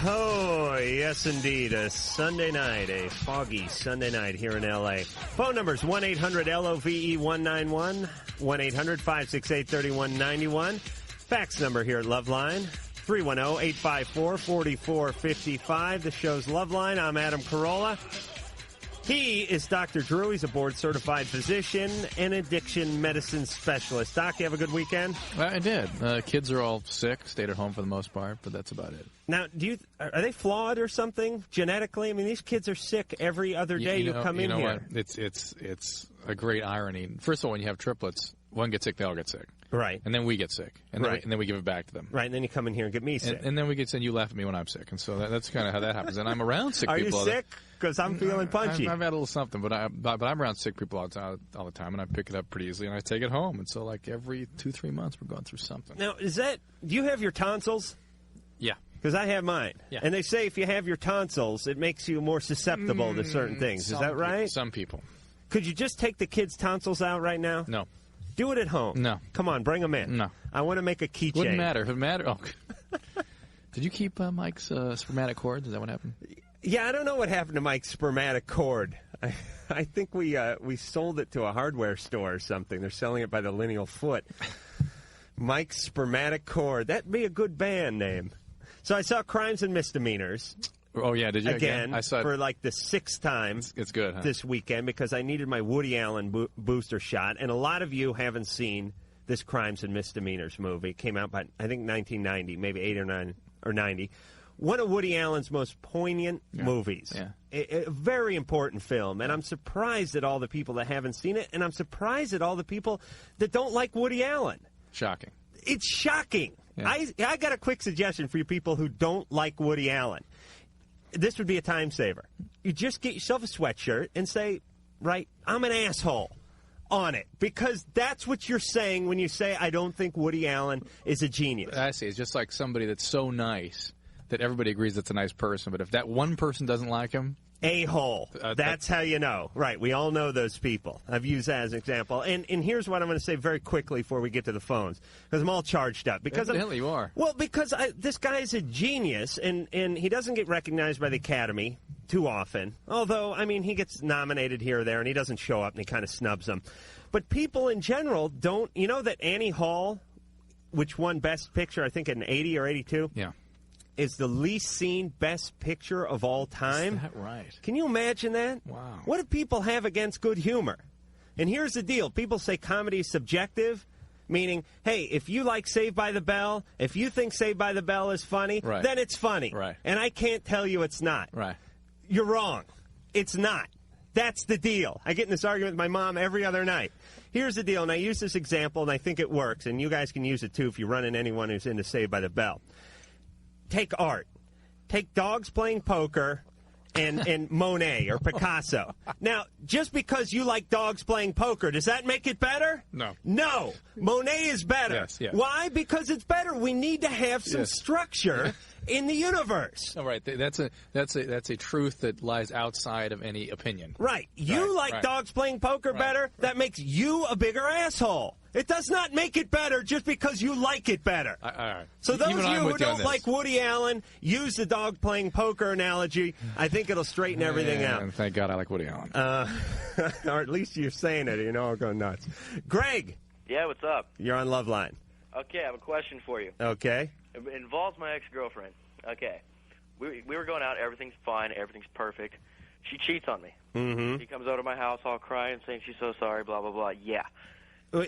Oh, yes, indeed. A Sunday night, a foggy Sunday night here in L.A. Phone numbers 1-800-LOVE-191, 1-800-568-3191. Fax number here at Loveline, 310-854-4455. The show's Loveline. I'm Adam Carolla. He is Dr. Drew. He's a board-certified physician and addiction medicine specialist. Doc, you have a good weekend? I did. Kids are all sick, stayed at home for the most part, but that's about it. Now, are they flawed or something genetically? I mean, these kids are sick every other day you come in here. You know what? It's a great irony. First of all, when you have triplets, one gets sick, they all get sick. Right. And then we get sick. And then we give it back to them. Right, and then you come in here and get me sick. And then you laugh at me when I'm sick. And so that's kind of how that happens. And I'm around sick people. Are you sick? Because I'm feeling punchy. I've had a little something, but I'm around sick people all the time, and I pick it up pretty easily, and I take it home. And so, like, every 2-3 months, we're going through something. Now, do you have your tonsils? Yeah. Because I have mine. Yeah. And they say if you have your tonsils, it makes you more susceptible to certain things. Is that right? Some people. Could you just take the kids' tonsils out right now? No. Do it at home. No. Come on, bring them in. No. I want to make a keychain. Wouldn't matter. If it mattered. Oh. Did you keep Mike's spermatic cord? Is that what happened? Yeah, I don't know what happened to Mike's spermatic cord. I think we sold it to a hardware store or something. They're selling it by the lineal foot. Mike's spermatic cord. That'd be a good band name. So I saw Crimes and Misdemeanors. Oh, yeah, did you? Again, I saw it for like the 6th time it's good, huh? This weekend because I needed my Woody Allen booster shot. And a lot of you haven't seen this Crimes and Misdemeanors movie. It came out by, I think, 1990, maybe 8 or 9 or 90. One of Woody Allen's most poignant movies. Yeah. A very important film. And I'm surprised at all the people that haven't seen it. And I'm surprised at all the people that don't like Woody Allen. Shocking. It's shocking. Yeah. I got a quick suggestion for you people who don't like Woody Allen. This would be a time saver. You just get yourself a sweatshirt and say, right, I'm an asshole on it. Because that's what you're saying when you say, I don't think Woody Allen is a genius. I see. It's just like somebody that's so nice that everybody agrees that's a nice person. But if that one person doesn't like him... A-hole. That's how you know. Right, we all know those people. I've used that as an example. And here's what I'm going to say very quickly before we get to the phones, because I'm all charged up. Because Evidently you are. Well, because this guy is a genius, and he doesn't get recognized by the Academy too often. Although, I mean, he gets nominated here or there, and he doesn't show up, and he kind of snubs them. But people in general don't... You know that Annie Hall, which won Best Picture, I think, in 80 or 82? Yeah. Is the least seen Best Picture of all time. Is that right? Can you imagine that? Wow. What do people have against good humor? And here's the deal. People say comedy is subjective, meaning, hey, if you like Saved by the Bell, if you think Saved by the Bell is funny, then it's funny. Right. And I can't tell you it's not. Right. You're wrong. It's not. That's the deal. I get in this argument with my mom every other night. Here's the deal, and I use this example, and I think it works, and you guys can use it, too, if you run in anyone who's into Saved by the Bell. Take art. Take dogs playing poker and Monet or Picasso. Now, just because you like dogs playing poker, does that make it better? No. No. Monet is better. Yes, yes. Why? Because it's better. We need to have some structure in the universe. All right. That's a truth that lies outside of any opinion. Right. You like dogs playing poker better? That makes you a bigger asshole. It does not make it better just because you like it better. All right. So those of you who don't like Woody Allen, use the dog playing poker analogy. I think it'll straighten everything out. And thank God I like Woody Allen. Or at least you're saying it. You know, I'll go nuts. Greg. Yeah, what's up? You're on Loveline. Okay, I have a question for you. Okay. It involves my ex-girlfriend. Okay. We were going out. Everything's fine. Everything's perfect. She cheats on me. Mm-hmm. She comes over to my house all crying, saying she's so sorry, blah, blah, blah. Yeah.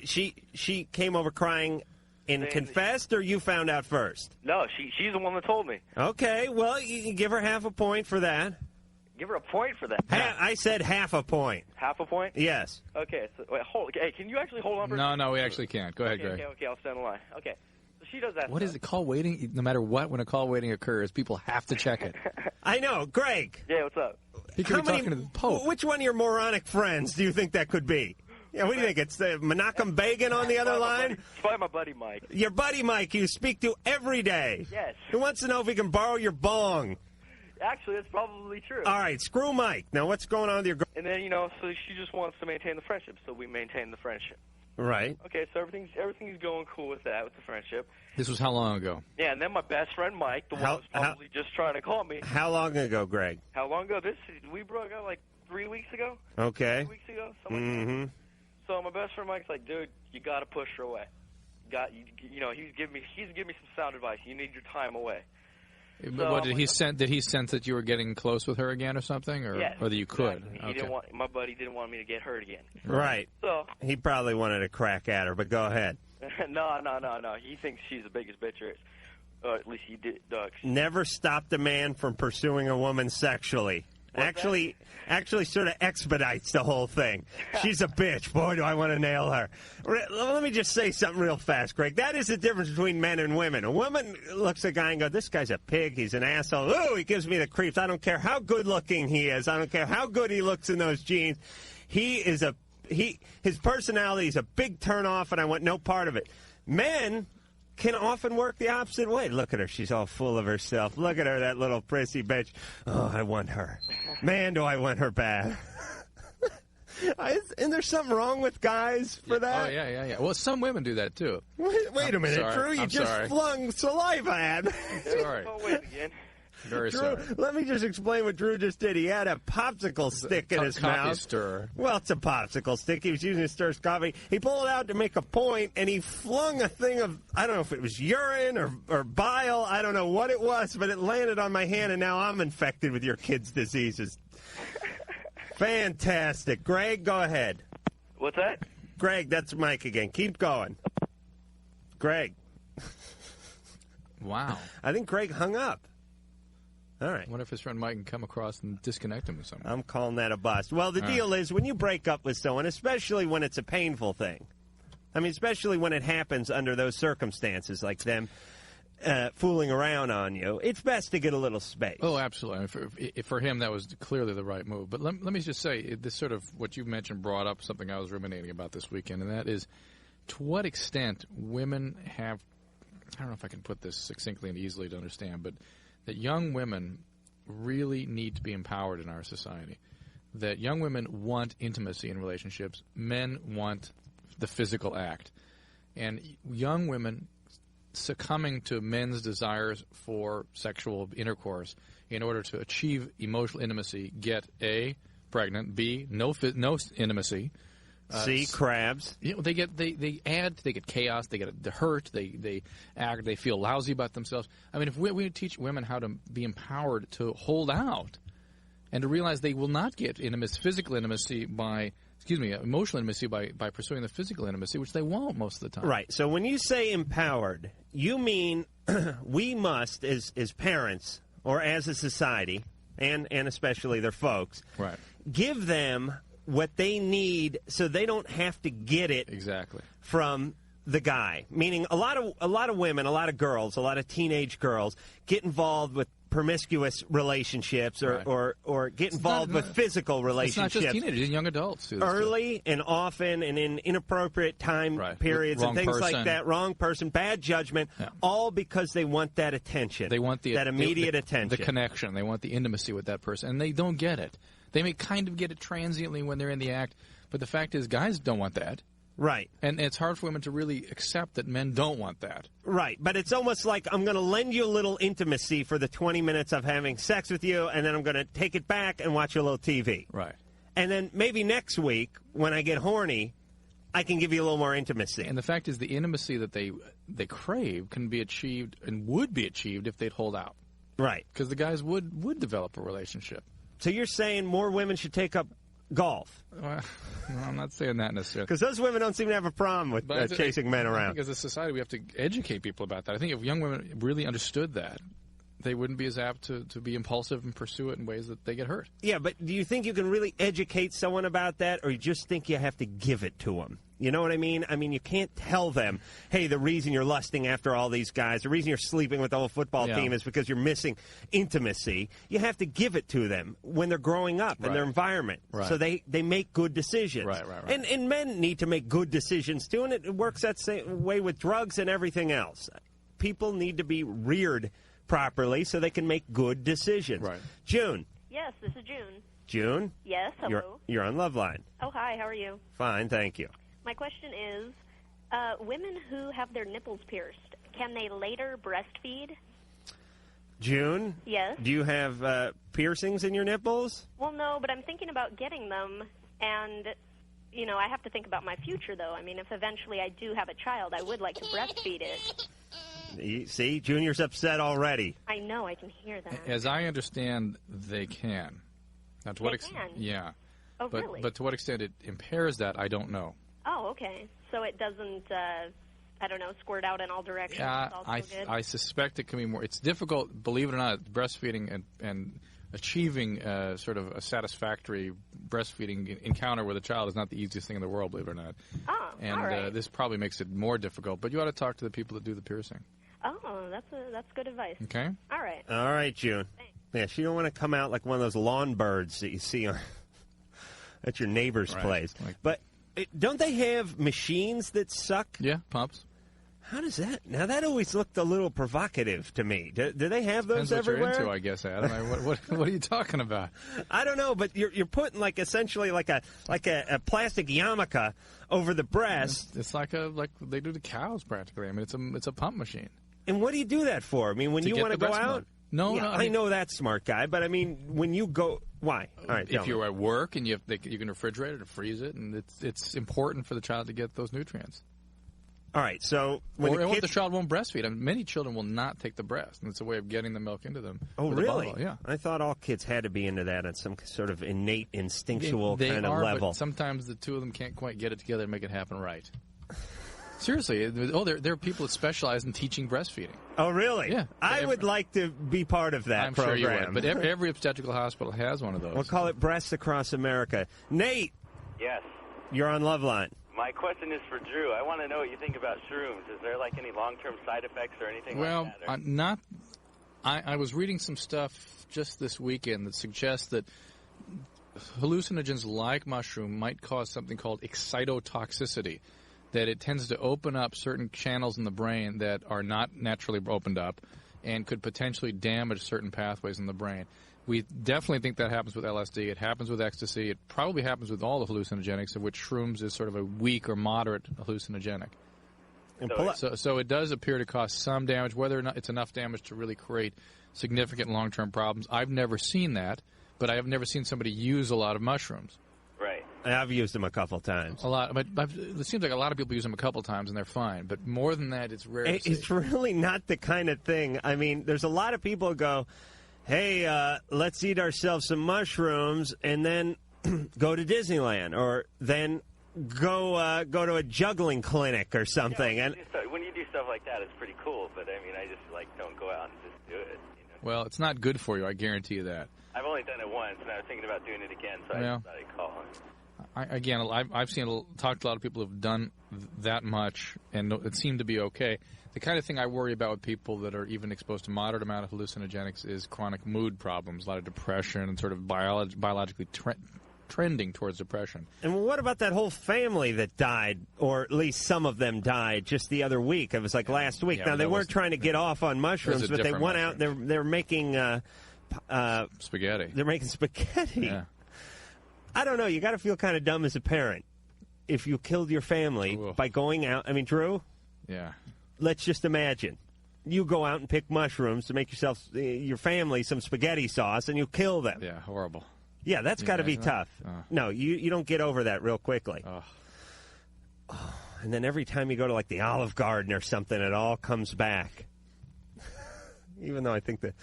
She came over crying and confessed, or you found out first? No, she's the one that told me. Okay, well, you can give her half a point for that. Give her a point for that? I said half a point. Half a point? Yes. Okay, so wait, hey, can you actually hold on for a second? No, we actually can't. Go ahead, Greg. Okay, I'll stand in line. Okay, so she does that What is it, call waiting? No matter what, when a call waiting occurs, people have to check it. I know. Greg. Yeah, what's up? He could be talking to the Pope. Which one of your moronic friends do you think that could be? Yeah, what do you think? It's Menachem Begin on the other line? It's probably my buddy Mike. Your buddy Mike you speak to every day. Yes. Who wants to know if he can borrow your bong? Actually, that's probably true. All right, screw Mike. Now, what's going on with your girl? And then, so she just wants to maintain the friendship, so we maintain the friendship. Right. Okay, so everything's going cool with that, with the friendship. This was how long ago? Yeah, and then my best friend Mike, the one who's probably just trying to call me. How long ago, Greg? How long ago? We broke up like 3 weeks ago. Okay. 3 weeks ago, something like that. So my best friend Mike's like, dude, you got to push her away. He's giving me some sound advice. You need your time away. So, what did he sense? Did he sense that you were getting close with her again, or something, or yes, or that you could? Exactly. Okay. My buddy didn't want me to get hurt again. Right. So he probably wanted to crack at her, but go ahead. No. He thinks she's the biggest bitch there is. At least he did. Never stopped a man from pursuing a woman sexually. Actually, sort of expedites the whole thing. She's a bitch. Boy, do I want to nail her. Let me just say something real fast, Greg. That is the difference between men and women. A woman looks at a guy and goes, this guy's a pig. He's an asshole. Ooh, he gives me the creeps. I don't care how good-looking he is. I don't care how good he looks in those jeans. His personality is a big turn-off, and I want no part of it. Men can often work the opposite way. Look at her. She's all full of herself. Look at her, that little prissy bitch. Oh, I want her. Man, do I want her bad. Isn't there something wrong with guys for that? Oh, yeah. Well, some women do that, too. Wait a minute, Drew. You just flung saliva at me. Sorry. Oh, wait again. Very Drew, sorry. let me just explain what Drew just did. He had a popsicle stick in his coffee mouth. Stirrer. Well, it's a popsicle stick. He was using it to stir his coffee. He pulled it out to make a point, and he flung a thing of, I don't know if it was urine or bile. I don't know what it was, but it landed on my hand, and now I'm infected with your kids' diseases. Fantastic. Greg, go ahead. What's that? Greg, that's Mike again. Keep going. Greg. Wow. I think Greg hung up. All right. I wonder if his friend Mike can come across and disconnect him with someone. I'm calling that a bust. Well, the deal is when you break up with someone, especially when it's a painful thing, I mean, especially when it happens under those circumstances, like them fooling around on you, it's best to get a little space. Oh, absolutely. For him, that was clearly the right move. But let me just say, this sort of what you mentioned brought up something I was ruminating about this weekend, and that is to what extent women have, I don't know if I can put this succinctly and easily to understand, but that young women really need to be empowered in our society. That young women want intimacy in relationships. Men want the physical act. And young women succumbing to men's desires for sexual intercourse in order to achieve emotional intimacy get A, pregnant, B, no intimacy, C, crabs. You know, they get chaos, they get hurt, they feel lousy about themselves. I mean, if we teach women how to be empowered to hold out and to realize they will not get emotional intimacy by pursuing the physical intimacy, which they won't most of the time. Right. So when you say empowered, you mean we must, as parents or as a society, and especially their folks, right, give them what they need so they don't have to get it exactly from the guy. Meaning a lot of women, a lot of girls, a lot of teenage girls get involved with promiscuous relationships or get involved with physical relationships. It's not just teenagers, young adults do this early and often and in inappropriate time periods and things like that. Wrong person, bad judgment, all because they want that attention. They want that immediate attention. The connection. They want the intimacy with that person, and they don't get it. They may kind of get it transiently when they're in the act, but the fact is guys don't want that. Right. And it's hard for women to really accept that men don't want that. Right. But it's almost like I'm going to lend you a little intimacy for the 20 minutes of having sex with you, and then I'm going to take it back and watch a little TV. Right. And then maybe next week, when I get horny, I can give you a little more intimacy. And the fact is the intimacy that they crave can be achieved and would be achieved if they'd hold out. Right. Because the guys would develop a relationship. So you're saying more women should take up golf? Well, no, I'm not saying that necessarily. Because those women don't seem to have a problem with chasing men around. I think as a society we have to educate people about that. I think if young women really understood that, they wouldn't be as apt to be impulsive and pursue it in ways that they get hurt. Yeah, but do you think you can really educate someone about that, or you just think you have to give it to them? You know what I mean? I mean, you can't tell them, hey, the reason you're lusting after all these guys, the reason you're sleeping with the whole football team is because you're missing intimacy. You have to give it to them when they're growing up in their environment. Right. So they make good decisions. Right. And men need to make good decisions, too, and it works that same way with drugs and everything else. People need to be reared properly so they can make good decisions. Right. June. Yes, this is June. June? Yes, hello. You're on Loveline. Oh, hi, how are you? Fine, thank you. My question is, women who have their nipples pierced, can they later breastfeed? June? Yes? Do you have piercings in your nipples? Well, no, but I'm thinking about getting them, and, you know, I have to think about my future, though. I mean, if eventually I do have a child, I would like to breastfeed it. See, Junior's upset already. I know, I can hear that. As I understand, they can. Now, to what extent? Yeah. Oh, really? But to what extent it impairs that, I don't know. Oh, okay. So it doesn't, I don't know, squirt out in all directions? Yeah, It's all so good? I suspect it can be more. It's difficult, believe it or not, breastfeeding and achieving sort of a satisfactory breastfeeding encounter with a child is not the easiest thing in the world, believe it or not. Oh, and all right. This probably makes it more difficult. But you ought to talk to the people that do the piercing. Oh, that's good advice. Okay. All right. All right, June. Thanks. Yeah, she don't want to come out like one of those lawn birds that you see on at your neighbor's place. But don't they have machines that suck? Yeah, pumps. How does that? Now that always looked a little provocative to me. Do they have those Depends everywhere? what you're into, I guess, Adam. What are you talking about? I don't know, but you're putting like essentially like a plastic yarmulke over the breast. It's like they do to cows practically. I mean, it's a pump machine. And what do you do that for? I mean, when you want to go out? Milk. No, yeah, no. I know that, smart guy, but I mean, when you go, why? All right, if you're at work and you can refrigerate it or freeze it, and it's important for the child to get those nutrients. All right, so when the child won't breastfeed. I mean, many children will not take the breast, and it's a way of getting the milk into them. Oh, really? Yeah. I thought all kids had to be into that on some sort of innate, instinctual they kind of are, level. But sometimes the two of them can't quite get it together and make it happen right. Seriously. There are people that specialize in teaching breastfeeding. Oh, really? Yeah. I would like to be part of that program. I'm sure you would. But every obstetrical hospital has one of those. We'll call it Breasts Across America. Nate. Yes. You're on Loveline. My question is for Drew. I want to know what you think about shrooms. Is there like any long-term side effects or anything like that? Well, I was reading some stuff just this weekend that suggests that hallucinogens like mushroom might cause something called excitotoxicity, that it tends to open up certain channels in the brain that are not naturally opened up and could potentially damage certain pathways in the brain. We definitely think that happens with LSD. It happens with ecstasy. It probably happens with all the hallucinogenics, of which shrooms is sort of a weak or moderate hallucinogenic. So it does appear to cause some damage. Whether or not it's enough damage to really create significant long-term problems, I've never seen that, but I have never seen somebody use a lot of mushrooms. Right. I've used them a couple times. A lot, but it seems like a lot of people use them a couple times and they're fine. But more than that, it's rare. It's really not the kind of thing. I mean, there's a lot of people who go, hey, let's eat ourselves some mushrooms and then go to Disneyland, or then go to a juggling clinic or something. Yeah, when you do stuff like that, it's pretty cool. But I mean, I just don't go out and just do it. You know? Well, it's not good for you. I guarantee you that. I've only done it once, and I was thinking about doing it again, so I thought I'd call. I've talked to a lot of people who've done that much, and it seemed to be okay. The kind of thing I worry about with people that are even exposed to moderate amount of hallucinogenics is chronic mood problems, a lot of depression, and sort of biologically trending towards depression. And what about that whole family that died, or at least some of them died just the other week? It was like last week. Yeah, now, they weren't trying to get off on mushrooms, but they went out, they're making spaghetti. They're making spaghetti. Yeah. I don't know. You got to feel kind of dumb as a parent if you killed your family by going out. I mean, Drew? Yeah. Let's just imagine. You go out and pick mushrooms to make yourself, your family, some spaghetti sauce, and you kill them. Yeah, horrible. Yeah, that's got to be tough. No, you don't get over that real quickly. And then every time you go to, like, the Olive Garden or something, it all comes back. Even though I think the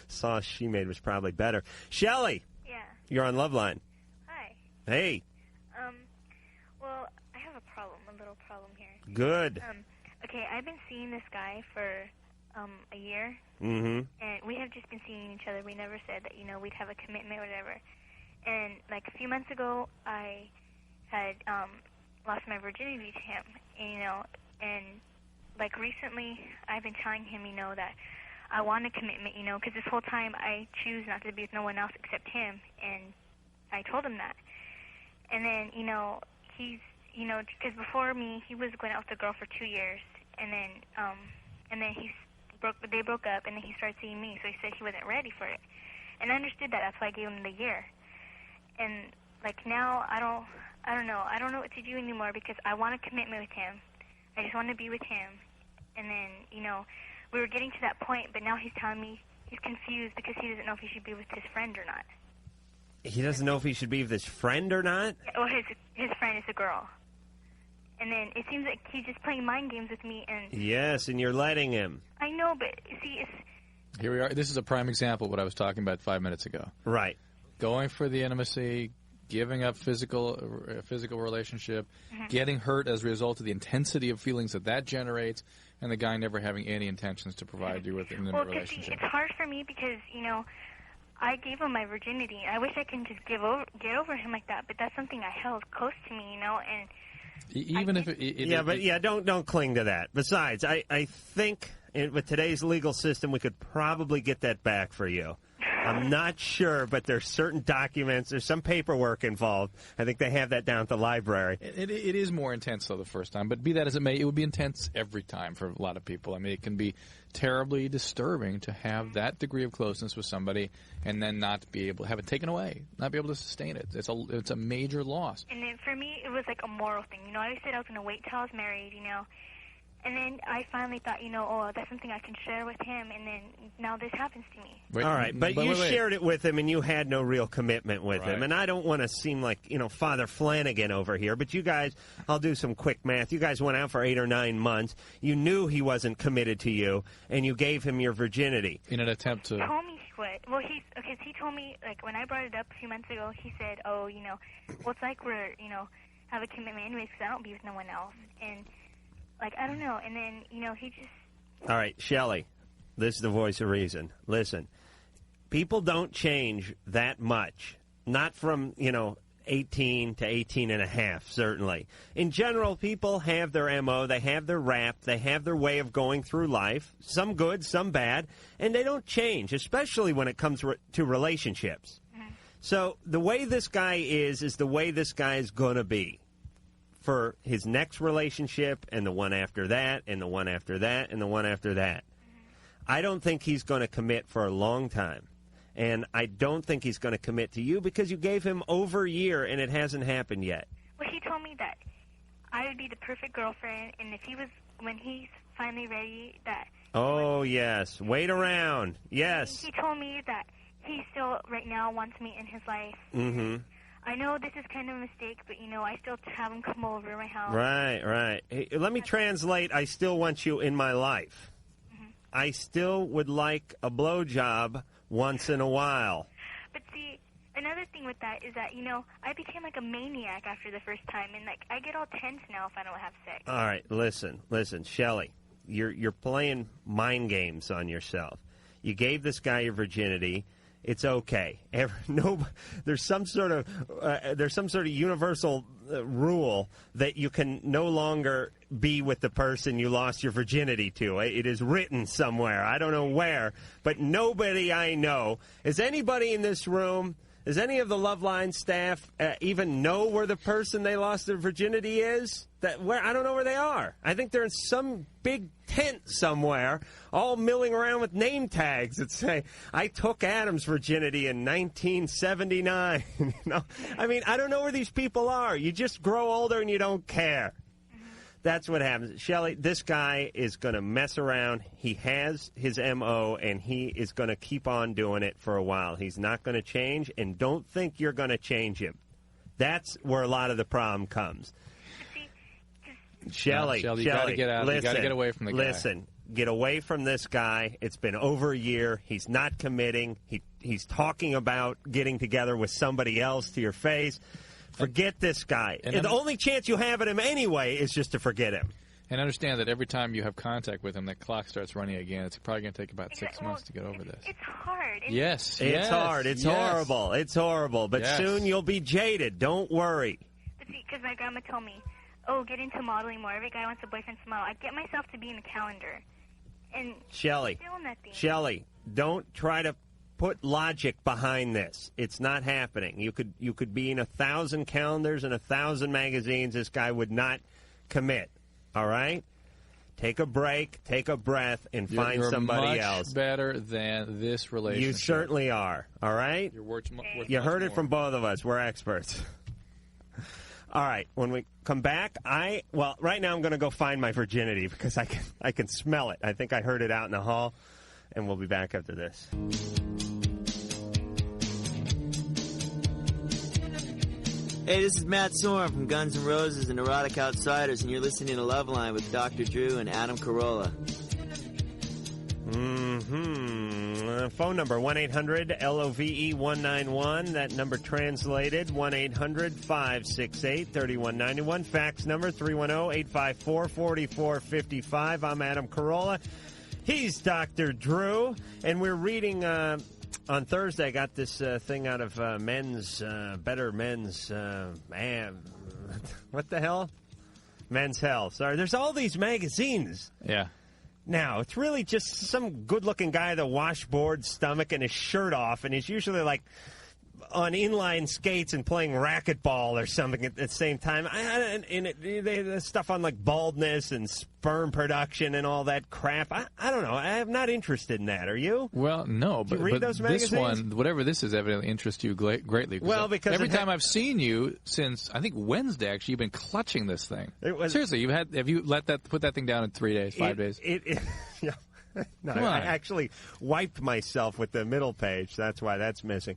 sauce she made was probably better. Shelley. Yeah. You're on Loveline. Hi. Hey. Well, I have a little problem here. Good. Okay, I've been seeing this guy for a year. Mm-hmm. And we have just been seeing each other. We never said that, we'd have a commitment or whatever. And, like, a few months ago, I had lost my virginity to him, and, like, recently I've been telling him, that I want a commitment, because this whole time I choose not to be with no one else except him, and I told him that. And then, he's, because before me, he was going out with a girl for 2 years, and then they broke up, and then he started seeing me, so he said he wasn't ready for it. And I understood that. That's why I gave him the year. And, like, now I I don't know. I don't know what to do anymore because I want a commitment with him. I just want to be with him. And then, you know, we were getting to that point, but now he's telling me he's confused because he doesn't know if he should be with his friend or not. He doesn't know if he should be with his friend or not? Well, his friend is a girl. And then it seems like he's just playing mind games with me. And yes, and you're letting him. I know, but see, it's... Here we are. This is a prime example of what I was talking about 5 minutes ago. Right. Going for the intimacy, giving up physical relationship, getting hurt as a result of the intensity of feelings that generates, and the guy never having any intentions to provide you with an intimate relationship. See, it's hard for me because, you know, I gave him my virginity. I wish I could just get over him like that, but that's something I held close to me, you know, and... Don't cling to that. Besides, I think with today's legal system, we could probably get that back for you. I'm not sure, but there's certain documents, there's some paperwork involved. I think they have that down at the library. It is more intense, though, the first time. But be that as it may, it would be intense every time for a lot of people. I mean, it can be terribly disturbing to have that degree of closeness with somebody and then not be able to have it taken away, not be able to sustain it. It's a major loss. And then for me, it was like a moral thing. You know, I said I was going to wait till I was married, you know. And then I finally thought, you know, oh, that's something I can share with him, and then now this happens to me. All right, but you shared it with him, and you had no real commitment with him. And I don't want to seem like, you know, Father Flanagan over here, but you guys, I'll do some quick math. You guys went out for 8 or 9 months. You knew he wasn't committed to you, and you gave him your virginity. In an attempt to... He told me what? Well, he told me, like, when I brought it up a few months ago, he said, oh, you know, well, it's like we're, you know, have a commitment anyways because I don't be with no one else. And... like, I don't know, and then, you know, he just... All right, Shelley, this is the voice of reason. Listen, people don't change that much. Not from, you know, 18 to 18 and a half, certainly. In general, people have their MO, they have their rap, they have their way of going through life, some good, some bad, and they don't change, especially when it comes to relationships. So the way this guy is the way this guy is going to be. For his next relationship and the one after that and the one after that and the one after that. I don't think he's going to commit for a long time. And I don't think he's going to commit to you because you gave him over a year and it hasn't happened yet. Well, he told me that I would be the perfect girlfriend, and if he was, when he's finally ready, that... Oh, yes. Wait around. Yes. He told me that he still, right now, wants me in his life. Mm-hmm. I know this is kind of a mistake, but, you know, I still have him come over my house. Right. Hey, let me translate, I still want you in my life. I still would like a blowjob once in a while. But see, another thing with that is that, you know, I became like a maniac after the first time, and, like, I get all tense now if I don't have sex. All right, listen, Shelley, you're playing mind games on yourself. You gave this guy your virginity. It's okay. There's some sort of universal rule that you can no longer be with the person you lost your virginity to. It is written somewhere. I don't know where, but nobody I know. Is anybody in this room? Does any of the Loveline staff even know where the person they lost their virginity is? I don't know where they are. I think they're in some big tent somewhere, all milling around with name tags that say, I took Adam's virginity in 1979. You know? I mean, I don't know where these people are. You just grow older and you don't care. That's what happens. Shelley, this guy is going to mess around. He has his M.O., and he is going to keep on doing it for a while. He's not going to change, and don't think you're going to change him. That's where a lot of the problem comes. Shelley, you got to get out. Listen, you got to get away from the guy. Listen, get away from this guy. It's been over a year. He's not committing. He's talking about getting together with somebody else to your face. Forget this guy. And the only chance you have at him anyway is just to forget him. And understand that every time you have contact with him, that clock starts running again. It's probably going to take about 6 months to get over this. It's hard. Yes. It's hard. It's horrible. It's horrible. But soon you'll be jaded. Don't worry. But see, because my grandma told me, oh, get into modeling more. Every guy wants a boyfriend smile. I get myself to be in the calendar. And Shelley, don't try to put logic behind this. It's not happening. You could be in 1,000 calendars and 1,000 magazines. This guy would not commit. All right? Take a break, take a breath, and find somebody else. You're much better than this relationship. You certainly are. All right? You're worth you heard more. it from both of us. We're experts. All right, when we come back, right now I'm going to go find my virginity because I can smell it. I think I heard it out in the hall, and we'll be back after this. Hey, this is Matt Sorum from Guns N' Roses and Erotic Outsiders, and you're listening to Loveline with Dr. Drew and Adam Carolla. Phone number, 1-800-LOVE-191. That number translated, 1-800-568-3191. Fax number, 310-854-4455. I'm Adam Carolla. He's Dr. Drew. And we're reading, on Thursday, I got this thing out of Better Men's, what the hell? Men's Health. Sorry, there's all these magazines. Yeah. Now, it's really just some good-looking guy with a washboard stomach and his shirt off, and he's usually, like, on inline skates and playing racquetball or something at the same time. They stuff on, like, baldness and sperm production and all that crap. I don't know. I'm not interested in that. Are you? Well, no. But read those magazines? This one, whatever this is, evidently interests you greatly. Because every time I've seen you since, I think, Wednesday, actually, you've been clutching this thing. Seriously, have you put that thing down in 3 days, 5 days? Yeah. No, I actually wiped myself with the middle page. That's why that's missing.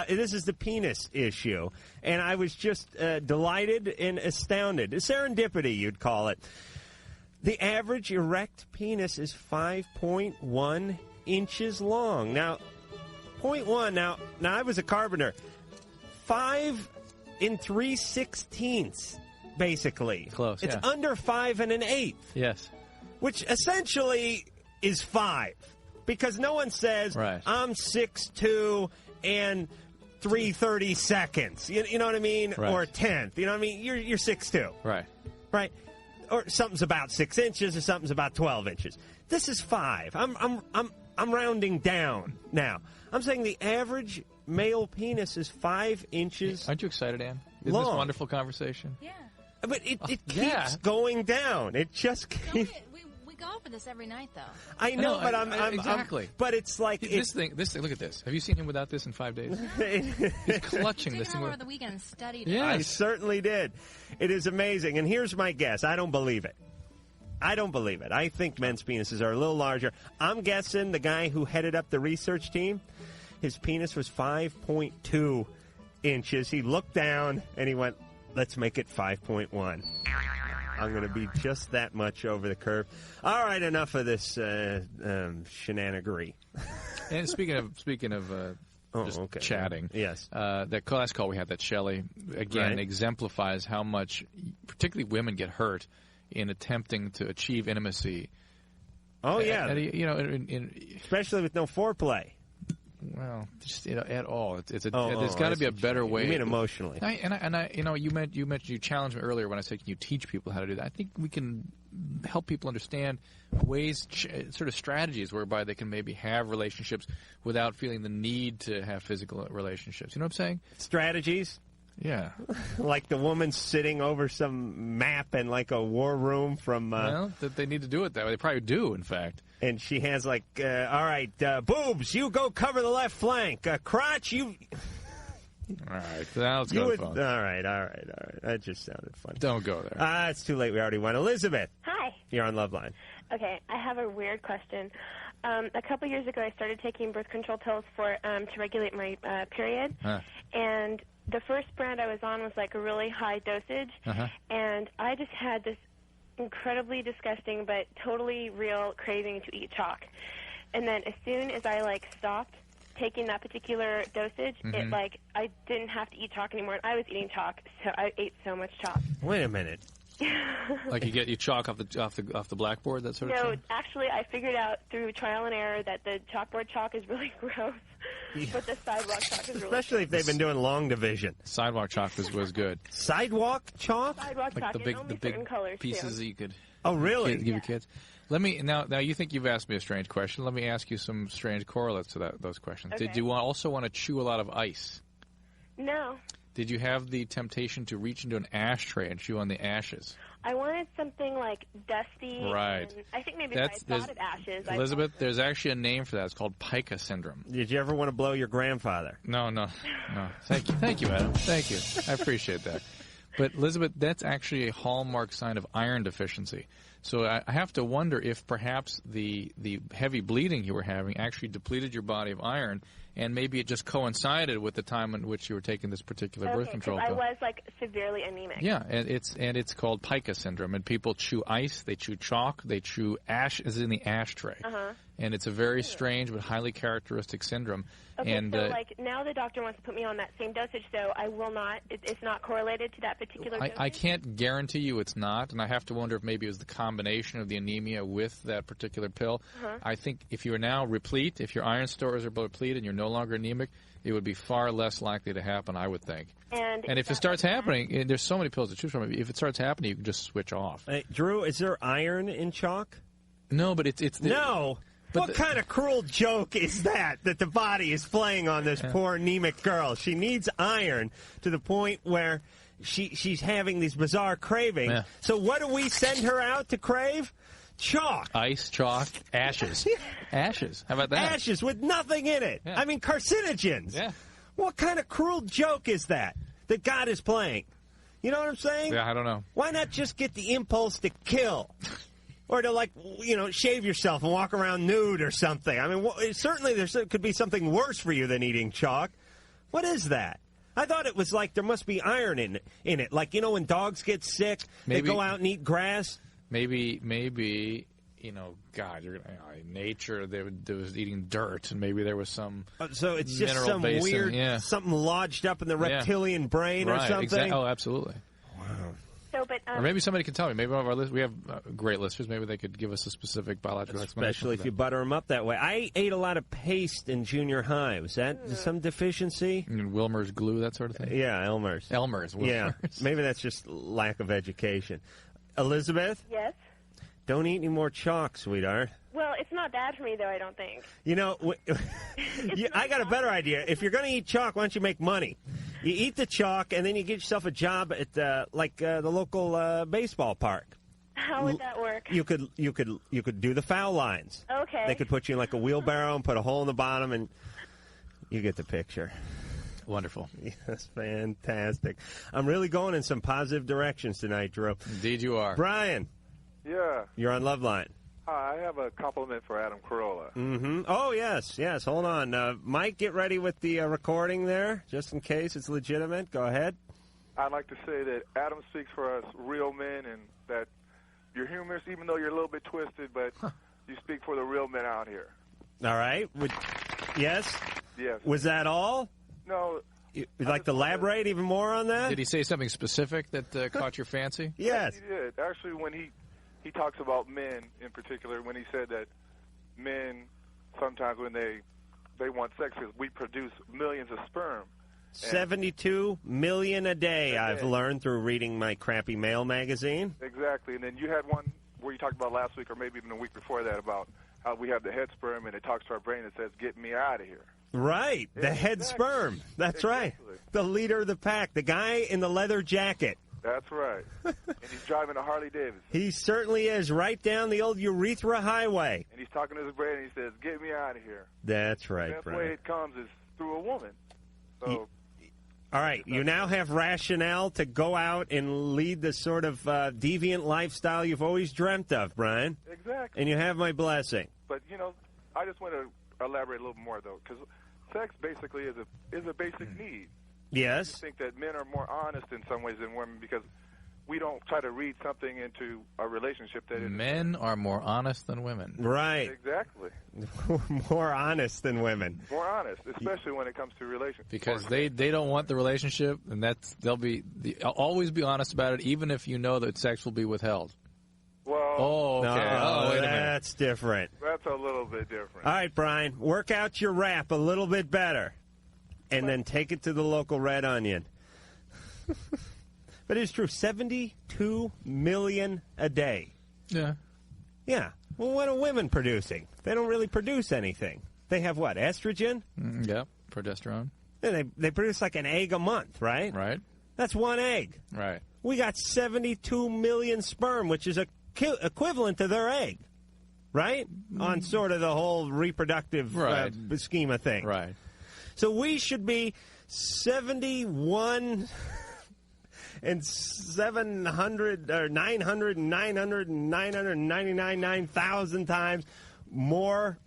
This is the penis issue. And I was just delighted and astounded. Serendipity, you'd call it. The average erect penis is 5.1 inches long. Now, 0.1, now I was a carpenter. 5 3/16, basically. Close, It's yeah. under 5 1/8. Yes. Which essentially is 5, because no one says, right. I'm 6'2" and 3/32. You know what I mean? Right. Or a tenth. You know what I mean? You're 6'2". Right. Right. Or something's about 6 inches, or something's about 12 inches. This is 5. I'm rounding down now. I'm saying the average male penis is 5 inches. Aren't you excited, Ann? Isn't long. this a wonderful conversation? Yeah. But it keeps going down. It just keeps. We go for this every night, though. I know, but I'm exactly. But it's like this thing. Look at this. Have you seen him without this in 5 days? He's clutching this thing over the weekend and studied it. Yes. I certainly did. It is amazing. And here's my guess. I don't believe it. I think men's penises are a little larger. I'm guessing the guy who headed up the research team, his penis was 5.2 inches. He looked down and he went, let's make it 5.1. I'm going to be just that much over the curve. All right, enough of this shenanigery. And speaking of chatting, yes, that last call we had, that Shelley, again, exemplifies how much, particularly women, get hurt in attempting to achieve intimacy. Oh, yeah. Especially with no foreplay. Well, just at all. There's got to be a better way. You mean emotionally? You mentioned you challenged me earlier when I said, can you teach people how to do that? I think we can help people understand ways, sort of strategies whereby they can maybe have relationships without feeling the need to have physical relationships. You know what I'm saying? Strategies. Yeah. Like the woman sitting over some map in like a war room from... well, that they need to do it that way. They probably do, in fact. And she has like, all right, boobs, you go cover the left flank. Crotch, you... All right, now let's go to the phone. All right. That just sounded funny. Don't go there. It's too late. We already went. Elizabeth. Hi. You're on Loveline. Okay, I have a weird question. A couple years ago, I started taking birth control pills to regulate my period. And the first brand I was on was like a really high dosage. And I just had this incredibly disgusting but totally real craving to eat chalk. And then as soon as I stopped taking that particular dosage, it I didn't have to eat chalk anymore. And I was eating chalk, so I ate so much chalk. Wait a minute. Like you chalk off the blackboard, that sort of thing? No, actually, I figured out through trial and error that the chalkboard chalk is really gross, but the sidewalk chalk is really Especially if they've been doing long division. Sidewalk chalk was good. Sidewalk chalk? Sidewalk chalk, the big colors pieces too. that you could really? give your kids. Let me now you think you've asked me a strange question. Let me ask you some strange correlates to those questions. Okay. Did you also want to chew a lot of ice? No. Did you have the temptation to reach into an ashtray and chew on the ashes? I wanted something dusty. Right. And I think maybe if I thought of ashes. Elizabeth, there's actually a name for that. It's called pica syndrome. Did you ever want to blow your grandfather? No. Thank you, Adam. Thank you. I appreciate that. But, Elizabeth, that's actually a hallmark sign of iron deficiency. So I have to wonder if perhaps the heavy bleeding you were having actually depleted your body of iron, and maybe it just coincided with the time in which you were taking this particular birth control pill. I was severely anemic. Yeah, and it's called pica syndrome, and people chew ice, they chew chalk, they chew ash, as in the ashtray. And it's a very strange but highly characteristic syndrome. Okay, and, so now the doctor wants to put me on that same dosage, so I will not. It's not correlated to that particular dosage? I can't guarantee you it's not, and I have to wonder if maybe it was the combination of the anemia with that particular pill. I think if you are now replete, if your iron stores are depleted and you're no longer anemic, it would be far less likely to happen, I would think. And if it starts happening, there's so many pills to choose from. If it starts happening, you can just switch off. Hey, Drew, is there iron in chalk? No, but it's no. What kind of cruel joke is that the body is playing on this poor anemic girl? She needs iron to the point where she's having these bizarre cravings. Yeah. So what do we send her out to crave? Chalk. Ice, chalk, ashes. Ashes. How about that? Ashes with nothing in it. Yeah. I mean, carcinogens. Yeah. What kind of cruel joke is that God is playing? You know what I'm saying? Yeah, I don't know. Why not just get the impulse to kill? Or to, shave yourself and walk around nude or something. I mean, certainly there could be something worse for you than eating chalk. What is that? I thought it was there must be iron in it. Like, when dogs get sick, they go out and eat grass. Maybe, God, nature, there was eating dirt, and maybe there was some so it's just mineral some basin. weird, something lodged up in the reptilian brain or something? Oh, absolutely. Wow. Or maybe somebody can tell me. Maybe one of our we have great listeners. Maybe they could give us a specific biological explanation. Especially if you butter them up that way. I ate a lot of paste in junior high. Was that some deficiency? Wilmer's glue, that sort of thing? Yeah, Elmer's. Wilmer's. Yeah, maybe that's just lack of education. Elizabeth? Yes? Don't eat any more chalk, sweetheart. Well, it's not bad for me, though, I don't think. I got a better idea. If you're going to eat chalk, why don't you make money? You eat the chalk, and then you get yourself a job at the local baseball park. How would that work? You could do the foul lines. Okay. They could put you in a wheelbarrow and put a hole in the bottom, and you get the picture. Wonderful. Yes, fantastic. I'm really going in some positive directions tonight, Drew. Indeed you are. Brian. Yeah. You're on Loveline. Hi, I have a compliment for Adam Carolla. Mm-hmm. Oh, yes. Hold on. Mike, get ready with the recording there, just in case it's legitimate. Go ahead. I'd like to say that Adam speaks for us real men, and that you're humorous, even though you're a little bit twisted, but you speak for the real men out here. All right. Yes? Yes. Was that all? No. You'd like to elaborate even more on that? Did he say something specific that caught your fancy? Yes. He did. Actually, when he talks about men in particular, when he said that men sometimes when they want sex, because we produce millions of sperm. 72 million a day, I've learned through reading my crappy mail magazine. Exactly. And then you had one where you talked about last week or maybe even a week before that about how we have the head sperm and it talks to our brain and says, get me out of here. Right. The head sperm. That's right. The leader of the pack. The guy in the leather jacket. That's right. And he's driving a Harley Davidson. He certainly is, right down the old urethra highway. And he's talking to his brain and he says, get me out of here. That's right, That's Brian. the way it comes is through a woman. So, all right, you now have rationale to go out and lead the sort of deviant lifestyle you've always dreamt of, Brian. Exactly. And you have my blessing. But, I just want to elaborate a little more, though, because sex basically is a basic need. Yes. I think that men are more honest in some ways than women because we don't try to read something into a relationship that is... Men are more honest than women. Right. Exactly. More honest than women. More honest, especially when it comes to relationships. Because they don't want the relationship, and they'll always be honest about it, even if you know that sex will be withheld. Well, okay. No, wait a minute. That's different. That's a little bit different. All right, Brian, work out your rap a little bit better, and then take it to the local Red Onion. But it's true, 72 million a day. Yeah. Yeah. Well, what are women producing? They don't really produce anything. They have what, estrogen? Yeah, progesterone. And they produce like an egg a month, right? Right. That's one egg. Right. We got 72 million sperm, which is equivalent to their egg, right? On sort of the whole reproductive scheme of things. Right. So we should be 71 and 700 or 900 and 900 and 999,000 times more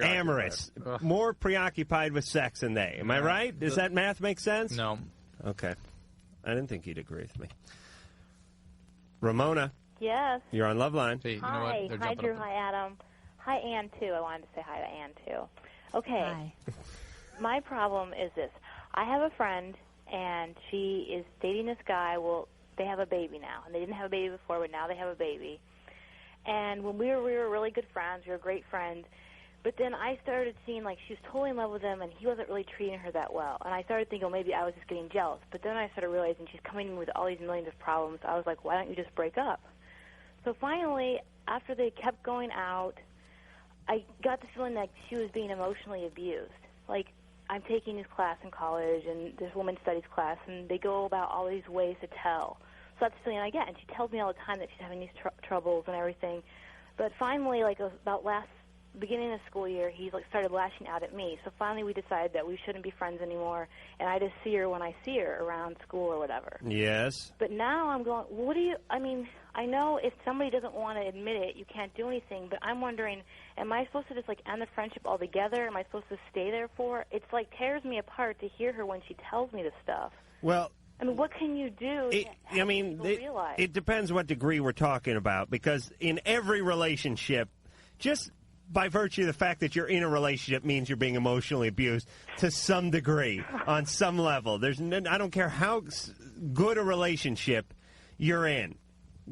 amorous, more preoccupied with sex than they. Am I right? Does that math make sense? No. Okay. I didn't think you'd agree with me. Ramona. Yes. You're on Loveline. Hey, you know Hi. what? Hi, Drew. Hi, Adam. Hi, Ann, too. I wanted to say hi to Ann, too. Okay. Hi. My problem is this. I have a friend, and she is dating this guy. Well, they have a baby now. And they didn't have a baby before, but now they have a baby. And when we were really good friends. We were great friends. But then I started seeing, like, she was totally in love with him, and he wasn't really treating her that well. And I started thinking, well, maybe I was just getting jealous. But then I started realizing she's coming in with all these millions of problems. I was like, why don't you just break up? So finally, after they kept going out, I got the feeling like she was being emotionally abused. Like, I'm taking this class in college, and this women's studies class, and they go about all these ways to tell. So that's the feeling I get. And she tells me all the time that she's having these troubles and everything. But finally, like, about beginning of the school year, he started lashing out at me. So finally we decided that we shouldn't be friends anymore, and I just see her when I see her around school or whatever. Yes. But now I'm going, what do you, I mean, I know if somebody doesn't want to admit it, you can't do anything, but I'm wondering, am I supposed to just, like, end the friendship altogether? Am I supposed to stay there for? It's, like, tears me apart to hear her when she tells me this stuff. Well, I mean, what can you do to help people realize? It depends what degree we're talking about, because in every relationship, just by virtue of the fact that you're in a relationship means you're being emotionally abused to some degree, on some level. I don't care how good a relationship you're in.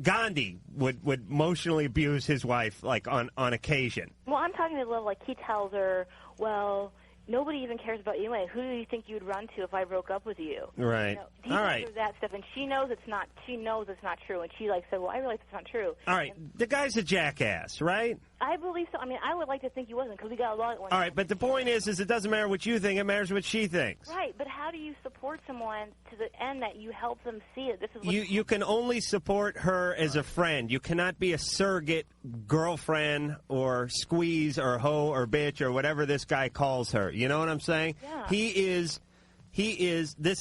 Gandhi would emotionally abuse his wife, like, on occasion. Well, I'm talking to the level, like, he tells her, well, nobody even cares about you anyway. Who do you think you would run to if I broke up with you? Right. You know, he all right. tells her that stuff, and she knows it's not. She knows it's not true, and she, like, said, well, I realize it's not true. All right. The guy's a jackass, right? I believe so. I mean, I would like to think he wasn't, because we got a lot. All right, but the point is it doesn't matter what you think; it matters what she thinks. Right, but how do you support someone to the end that you help them see it? This is what you can only support her as a friend. You cannot be a surrogate girlfriend or squeeze or hoe or bitch or whatever this guy calls her. You know what I'm saying? Yeah. This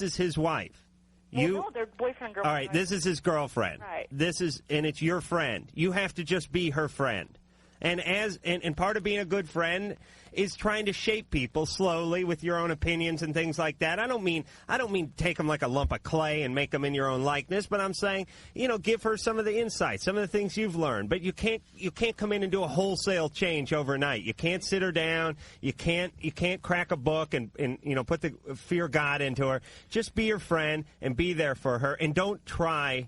is his wife. Well, no, they're boyfriend, girlfriend. All right, this is his girlfriend. Right. And it's your friend. You have to just be her friend. And part of being a good friend is trying to shape people slowly with your own opinions and things like that. I don't mean take them like a lump of clay and make them in your own likeness, but I'm saying, give her some of the insights, some of the things you've learned. But you can't come in and do a wholesale change overnight. You can't sit her down. You can't crack a book and put the fear God into her. Just be her friend and be there for her, and don't try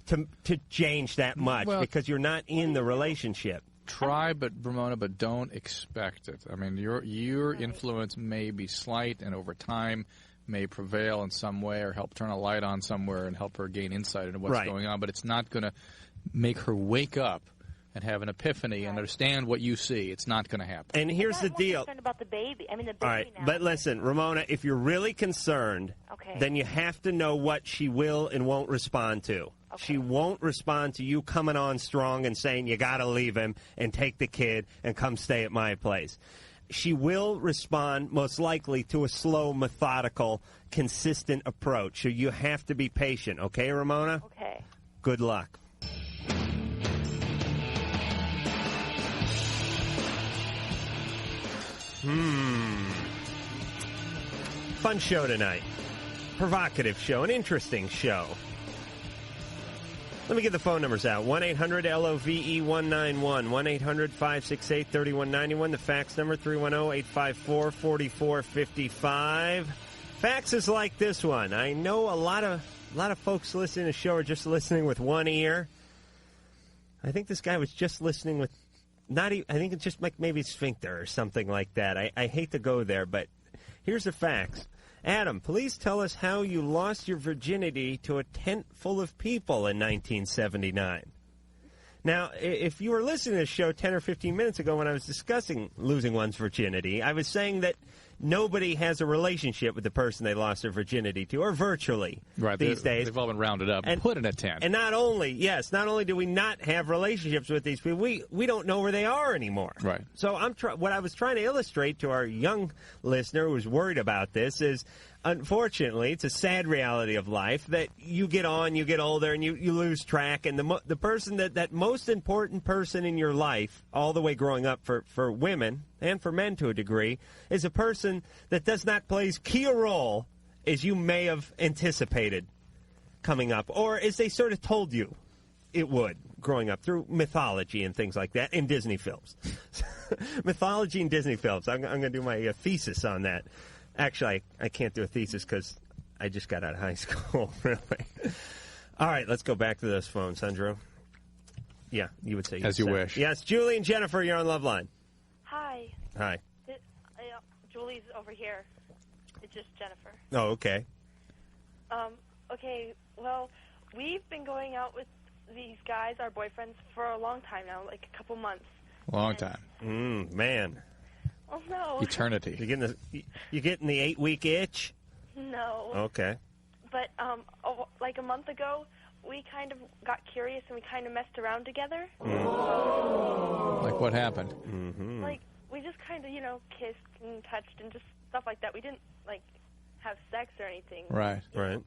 to change that much because you're not in the relationship. Try, but Ramona, but don't expect it. I mean, your influence may be slight, and over time may prevail in some way, or help turn a light on somewhere and help her gain insight into what's going on. But it's not going to make her wake up and have an epiphany and understand what you see. It's not going to happen. And here's the deal. I'm concerned about the baby. I mean, the baby All right, now. but listen, Ramona, if you're really concerned, then you have to know what she will and won't respond to. Okay. She won't respond to you coming on strong and saying you got to leave him and take the kid and come stay at my place. She will respond most likely to a slow, methodical, consistent approach. So you have to be patient. Okay, Ramona? Okay. Good luck. Fun show tonight. Provocative show, an interesting show. Let me get the phone numbers out. 1-800-LOVE-191, 1-800-568-3191. The fax number, 310-854-4455. Faxes like this one. I know a lot of folks listening to the show are just listening with one ear. I think this guy was just listening with I think it's just like maybe sphincter or something like that. I hate to go there, but here's the facts. Adam, please tell us how you lost your virginity to a tent full of people in 1979. Now, if you were listening to the show 10 or 15 minutes ago when I was discussing losing one's virginity, I was saying that nobody has a relationship with the person they lost their virginity to, or virtually these days. They've all been rounded up and put in a tent. And not only do we not have relationships with these people, we don't know where they are anymore. Right. So what I was trying to illustrate to our young listener who was worried about this is, unfortunately, it's a sad reality of life that you get on, you get older, and you lose track. And the person that most important person in your life, all the way growing up for women and for men to a degree, is a person that does not play as key a role as you may have anticipated coming up, or as they sort of told you it would growing up through mythology and things like that in Disney films. Mythology and Disney films. I'm going to do my thesis on that. Actually, I can't do a thesis because I just got out of high school, really. All right, let's go back to those phones, huh, Drew? Yeah, you would say. As you wish. Yes, Julie and Jennifer, you're on Loveline. Hi. Hi. Julie's over here. It's just Jennifer. Oh, okay. Okay, well, we've been going out with these guys, our boyfriends, for a long time now, like a couple months. Long time. Man. Oh, no. Eternity. You getting the 8-week itch? No. Okay. But, like a month ago, we kind of got curious and we kind of messed around together. Like what happened? Mm-hmm. Like, we just kind of, kissed and touched and just stuff like that. We didn't, have sex or anything. Right. Right.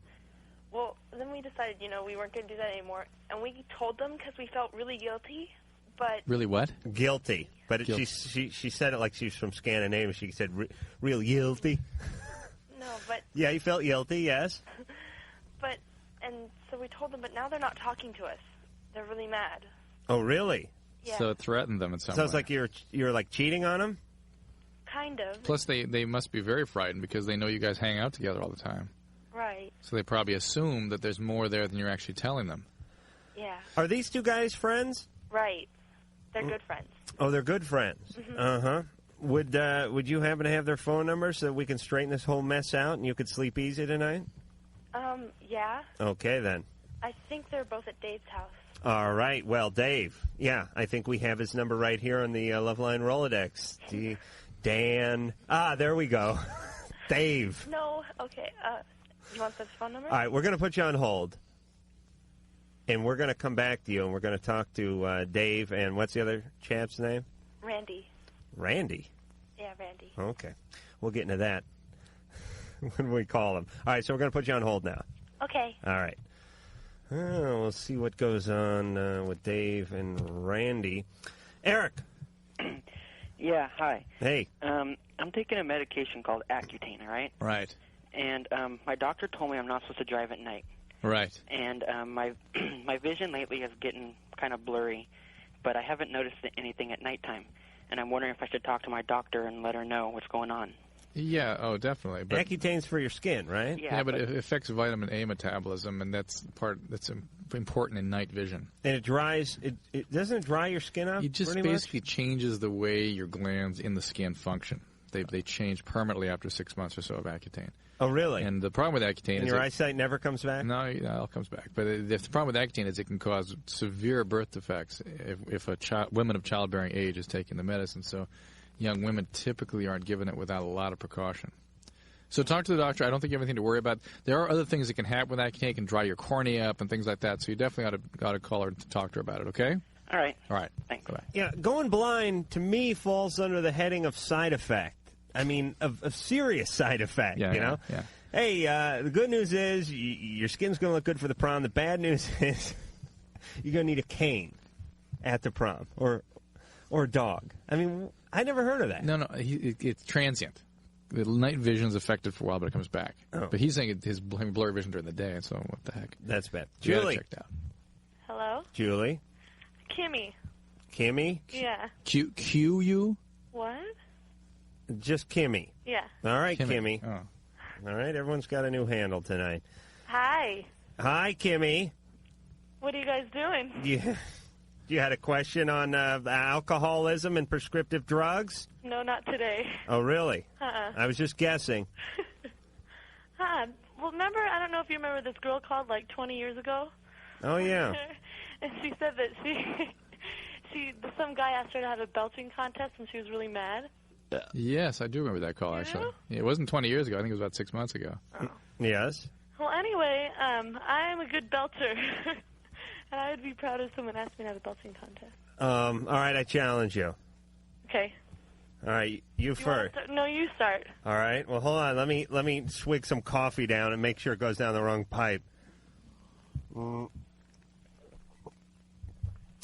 Well, then we decided, we weren't going to do that anymore. And we told them because we felt really guilty. But really what? Guilty. But she said it like she was from Scandinavia. She said real guilty. No, but... Yeah, you felt guilty, yes. And so we told them, but now they're not talking to us. They're really mad. Oh, really? Yeah. So it threatened them in some way. So it's like you're like cheating on them? Kind of. Plus, they must be very frightened because they know you guys hang out together all the time. Right. So they probably assume that there's more there than you're actually telling them. Yeah. Are these two guys friends? Right. They're good friends. Oh, they're good friends. Mm-hmm. Uh-huh. Would you happen to have their phone number so that we can straighten this whole mess out and you could sleep easy tonight? Yeah. Okay, then. I think they're both at Dave's house. All right. Well, Dave. Yeah, I think we have his number right here on the Loveline Rolodex. Dan. There we go. Dave. No. Okay. You want the phone number? All right, we're going to put you on hold. And we're going to come back to you, and we're going to talk to Dave, and what's the other chap's name? Randy. Randy? Yeah, Randy. Okay. We'll get into that when we call him. All right, so we're going to put you on hold now. Okay. All right. We'll see what goes on with Dave and Randy. Eric. Yeah, hi. Hey. I'm taking a medication called Accutane, all right? Right. And my doctor told me I'm not supposed to drive at night. Right. And my vision lately is getting kind of blurry, but I haven't noticed anything at nighttime. And I'm wondering if I should talk to my doctor and let her know what's going on. Yeah, definitely. But Accutane's for your skin, right? Yeah, but it affects vitamin A metabolism, and that's the part that's important in night vision. And it dries. It doesn't dry your skin up. It just basically changes the way your glands in the skin function. They change permanently after 6 months or so of Accutane. Oh, really? And the problem with Accutane is your eyesight never comes back? No, it all comes back. But the problem with Accutane is it can cause severe birth defects if women of childbearing age is taking the medicine. So young women typically aren't given it without a lot of precaution. So talk to the doctor. I don't think you have anything to worry about. There are other things that can happen with Accutane. It can dry your cornea up and things like that. So you definitely ought to call her to talk to her about it, okay? All right. All right. Thanks. Bye-bye. Yeah, going blind, to me, falls under the heading of side effect. I mean, of serious side effect, you know? Yeah. Hey, the good news is your skin's going to look good for the prom. The bad news is you're going to need a cane at the prom or a dog. I mean, I never heard of that. No, it's transient. The night vision's affected for a while, but it comes back. Oh. But he's saying his blurry vision during the day, and so what the heck? That's bad. You gotta Julie. check it out. Hello? Julie. Kimmy. Kimmy? Yeah. Q-U? What? Just Kimmy. Yeah. All right, Kimmy. Kimmy. All right, everyone's got a new handle tonight. Hi. Hi, Kimmy. What are you guys doing? You had a question on alcoholism and prescriptive drugs? No, not today. Oh, really? Uh-uh. I was just guessing. Well, remember, I don't know if you remember this girl called like 20 years ago. Oh, yeah. And she said that some guy asked her to have a belching contest and she was really mad. Yes, I do remember that call, actually. Yeah, it wasn't 20 years ago. I think it was about 6 months ago. Yes? Well, anyway, I'm a good belter. And I would be proud if someone asked me to have a belching contest. All right, I challenge you. Okay. All right, you first. No, you start. All right. Well, hold on. Let me swig some coffee down and make sure it goes down the wrong pipe. All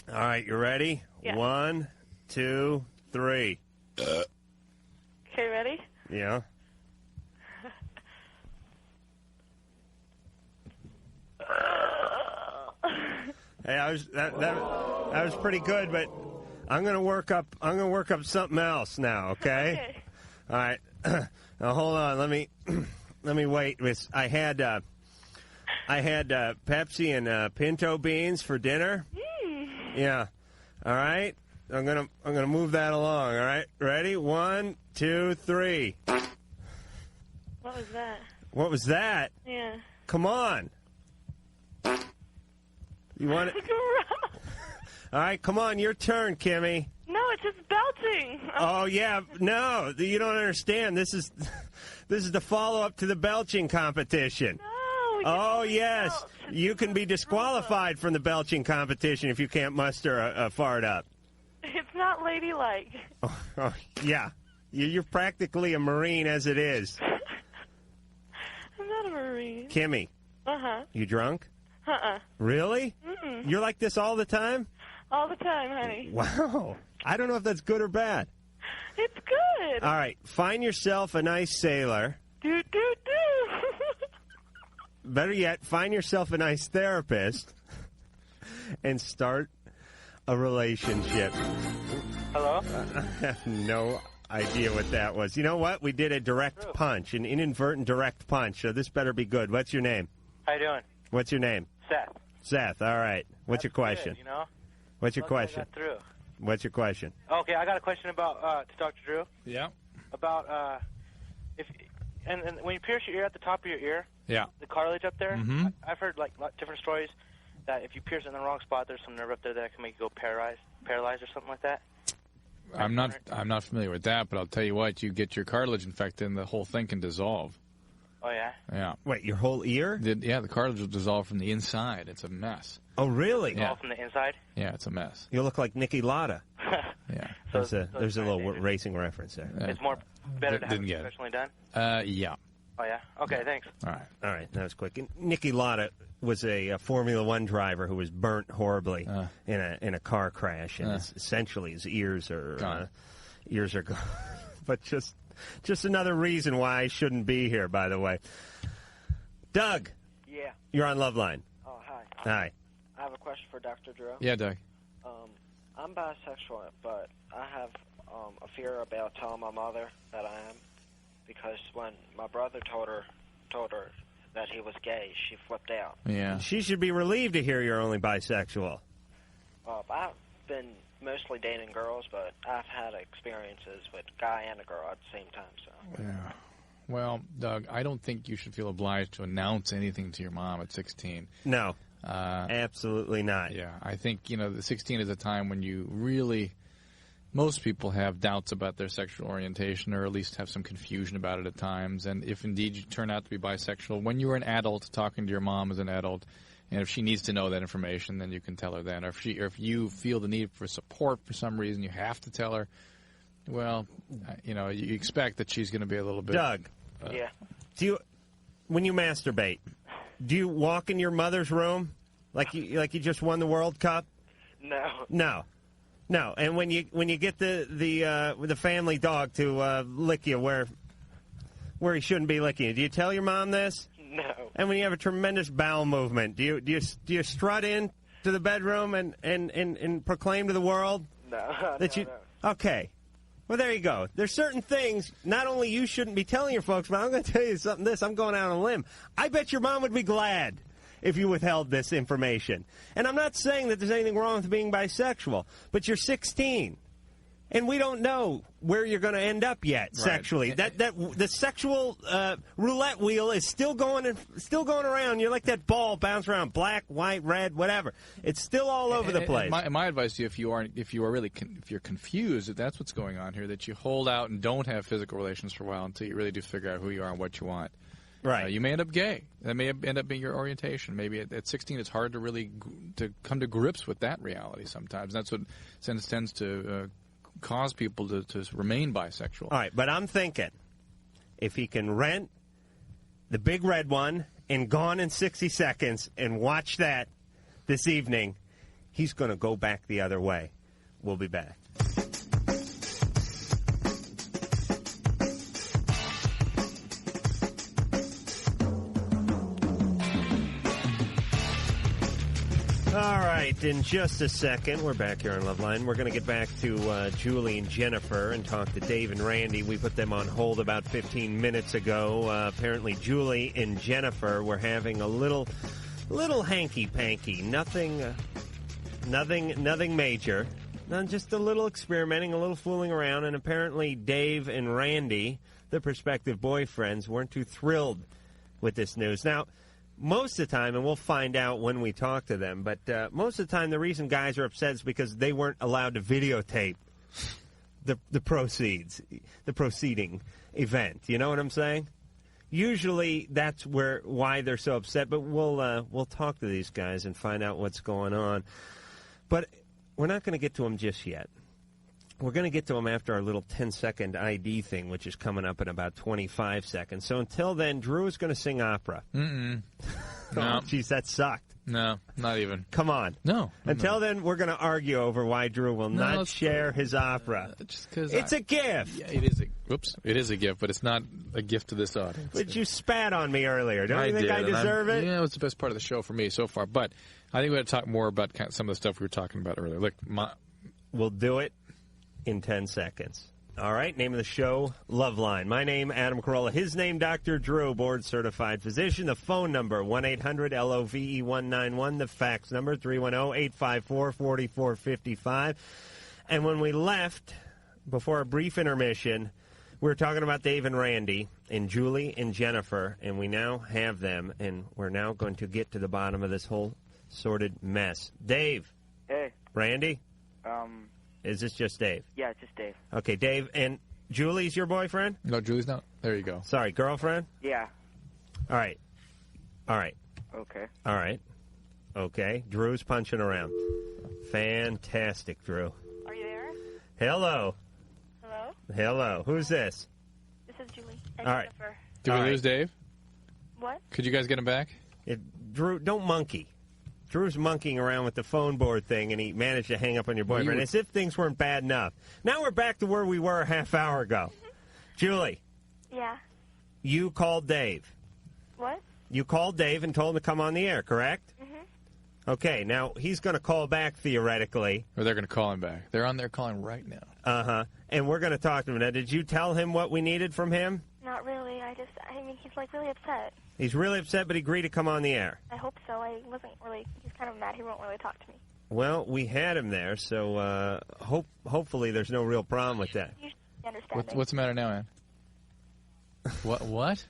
right, you ready? Yeah. 1, 2, 3. Okay, ready? Yeah. Hey, that was pretty good, but I'm gonna work up something else now. Okay. All right. Now hold on. Let me wait. I had Pepsi and pinto beans for dinner. Yeah. All right. I'm gonna move that along. All right. Ready? 1, 2, 3. What was that? What was that? Yeah. Come on. You want it? All right, come on, your turn, Kimmy. No, it's just belching. Oh yeah, no, you don't understand. This is the follow-up to the belching competition. No. Oh yes, belch. You can be disqualified from the belching competition if you can't muster a fart up. It's not ladylike. Oh yeah, you're practically a Marine as it is. I'm not a Marine. Kimmy. Uh-huh. You drunk? Uh-uh. Really? Mm-mm. You're like this all the time? All the time, honey. Wow. I don't know if that's good or bad. It's good. All right. Find yourself a nice sailor. Do. Better yet, find yourself a nice therapist and start a relationship. Hello? I have no idea what that was. You know what? We did a direct punch, an inadvertent direct punch. So this better be good. What's your name? How you doing? What's your name? Seth. Seth. All right. What's your question? Good, you know? What's your question? Through. What's your question? Okay, I got a question about to Dr. Drew. Yeah. About if and when you pierce your ear at the top of your ear, yeah, the cartilage up there. Mm-hmm. I've heard like different stories that if you pierce it in the wrong spot, there's some nerve up there that can make you go paralyzed or something like that. I'm not familiar with that, but I'll tell you what, you get your cartilage infected and the whole thing can dissolve. Oh, yeah? Yeah. Wait, your whole ear? Yeah, the cartilage will dissolve from the inside. It's a mess. Oh, really? Yeah. All from the inside? Yeah, it's a mess. You look like Nicky Lauda. Yeah. There's a little racing reference there. It's better to have didn't it get it. professionally done? Yeah. Oh, yeah? Okay, thanks. All right. That was quick. Nicky Lauda was a Formula One driver who was burnt horribly in a car crash, and essentially his ears are gone. But just another reason why I shouldn't be here, by the way. Doug. Yeah. You're on Loveline. Oh, hi. Hi. I have a question for Dr. Drew. Yeah, Doug. I'm bisexual, but I have a fear about telling my mother that I am, because when my brother told her that he was gay, she flipped out. Yeah. She should be relieved to hear you're only bisexual. I've been mostly dating girls, but I've had experiences with a guy and a girl at the same time. So. Yeah. Well, Doug, I don't think you should feel obliged to announce anything to your mom at 16. No. Absolutely not. Yeah. I think, the 16 is a time when you really, most people have doubts about their sexual orientation, or at least have some confusion about it at times. And if indeed you turn out to be bisexual, when you're an adult talking to your mom as an adult, and if she needs to know that information, then you can tell her then. Or if you feel the need for support for some reason, you have to tell her. Well, you expect that she's going to be a little bit. Doug. Yeah. When you masturbate, do you walk in your mother's room like you just won the World Cup? No. No. And when you get the family dog to lick you where he shouldn't be licking you, do you tell your mom this? No. And when you have a tremendous bowel movement, do you strut in to the bedroom and proclaim to the world that you? Okay. Well, there you go. There's certain things not only you shouldn't be telling your folks, but I'm going to tell you something. I'm going out on a limb. I bet your mom would be glad if you withheld this information. And I'm not saying that there's anything wrong with being bisexual, but you're 16. And we don't know where you're going to end up yet sexually. The sexual roulette wheel is still going around. You're like that ball bounce around, black, white, red, whatever. It's still all over the place. My advice to you, if you're confused, if that's what's going on here, that you hold out and don't have physical relations for a while until you really do figure out who you are and what you want. Right. You may end up gay. That may end up being your orientation. Maybe at 16, it's hard to really to come to grips with that reality. Sometimes that's what tends to cause people to remain bisexual. All right, but I'm thinking if he can rent the big red one and Gone in 60 Seconds and watch that this evening, he's going to go back the other way. We'll be back. All right, in just a second, we're back here on Loveline. We're going to get back to Julie and Jennifer and talk to Dave and Randy. We put them on hold about 15 minutes ago. Apparently, Julie and Jennifer were having a little hanky-panky. Nothing major. Just a little experimenting, a little fooling around. And apparently, Dave and Randy, the prospective boyfriends, weren't too thrilled with this news. Now, most of the time, and we'll find out when we talk to them, but most of the time the reason guys are upset is because they weren't allowed to videotape the proceeding event. You know what I'm saying? Usually that's why they're so upset, but we'll talk to these guys and find out what's going on. But we're not going to get to them just yet. We're going to get to them after our little 10-second ID thing, which is coming up in about 25 seconds. So until then, Drew is going to sing opera. No. Oh, geez, that sucked. No, not even. Come on. No. Until then, we're going to argue over why Drew will not share his opera. Just 'cause it's a gift. Yeah, it is a gift, but it's not a gift to this audience. But you spat on me earlier. Don't you think I deserve it? Yeah, it's the best part of the show for me so far. But I think we got to talk more about some of the stuff we were talking about earlier. Look, we'll do it in 10 seconds. All right, name of the show, Loveline. My name, Adam Carolla. His name, Dr. Drew, board-certified physician. The phone number, 1-800-LOVE-191. The fax number, 310-854-4455. And when we left, before a brief intermission, we were talking about Dave and Randy and Julie and Jennifer, and we now have them, and we're now going to get to the bottom of this whole sordid mess. Dave. Hey. Randy. Is this just Dave? Yeah, it's just Dave. Okay, Dave. And Julie's your boyfriend? No, Julie's not. There you go. Sorry, girlfriend? Yeah. All right. Okay. All right. Okay. Drew's punching around. Fantastic, Drew. Are you there? Hello. Hello? Hello. Who's this? This is Julie and All right. Jennifer. Did we lose Dave? What? Could you guys get him back? Drew, don't monkey. Drew's monkeying around with the phone board thing, and he managed to hang up on your boyfriend, as if things weren't bad enough. Now we're back to where we were a half hour ago. Julie. Yeah. You called Dave. What? You called Dave and told him to come on the air, correct? Mm-hmm. Okay, now he's going to call back theoretically. Or they're going to call him back. They're on there calling right now. Uh-huh. And we're going to talk to him. Now, did you tell him what we needed from him? Not really. I mean, he's like really upset. He's really upset, but he agreed to come on the air. I hope so. I wasn't really, he's kind of mad. He won't really talk to me. Well, we had him there, so hopefully there's no real problem with that. You should understand. What's the matter now, Ann? What?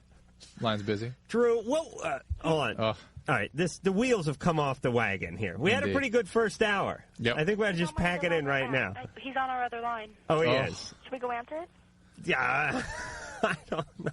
Line's busy. Drew, hold on. Oh. All right, the wheels have come off the wagon here. We had a pretty good first hour. Yep. I think we ought to just pack it in right now. He's on our other line. Oh, he is. Should we go answer it? Yeah, I don't know.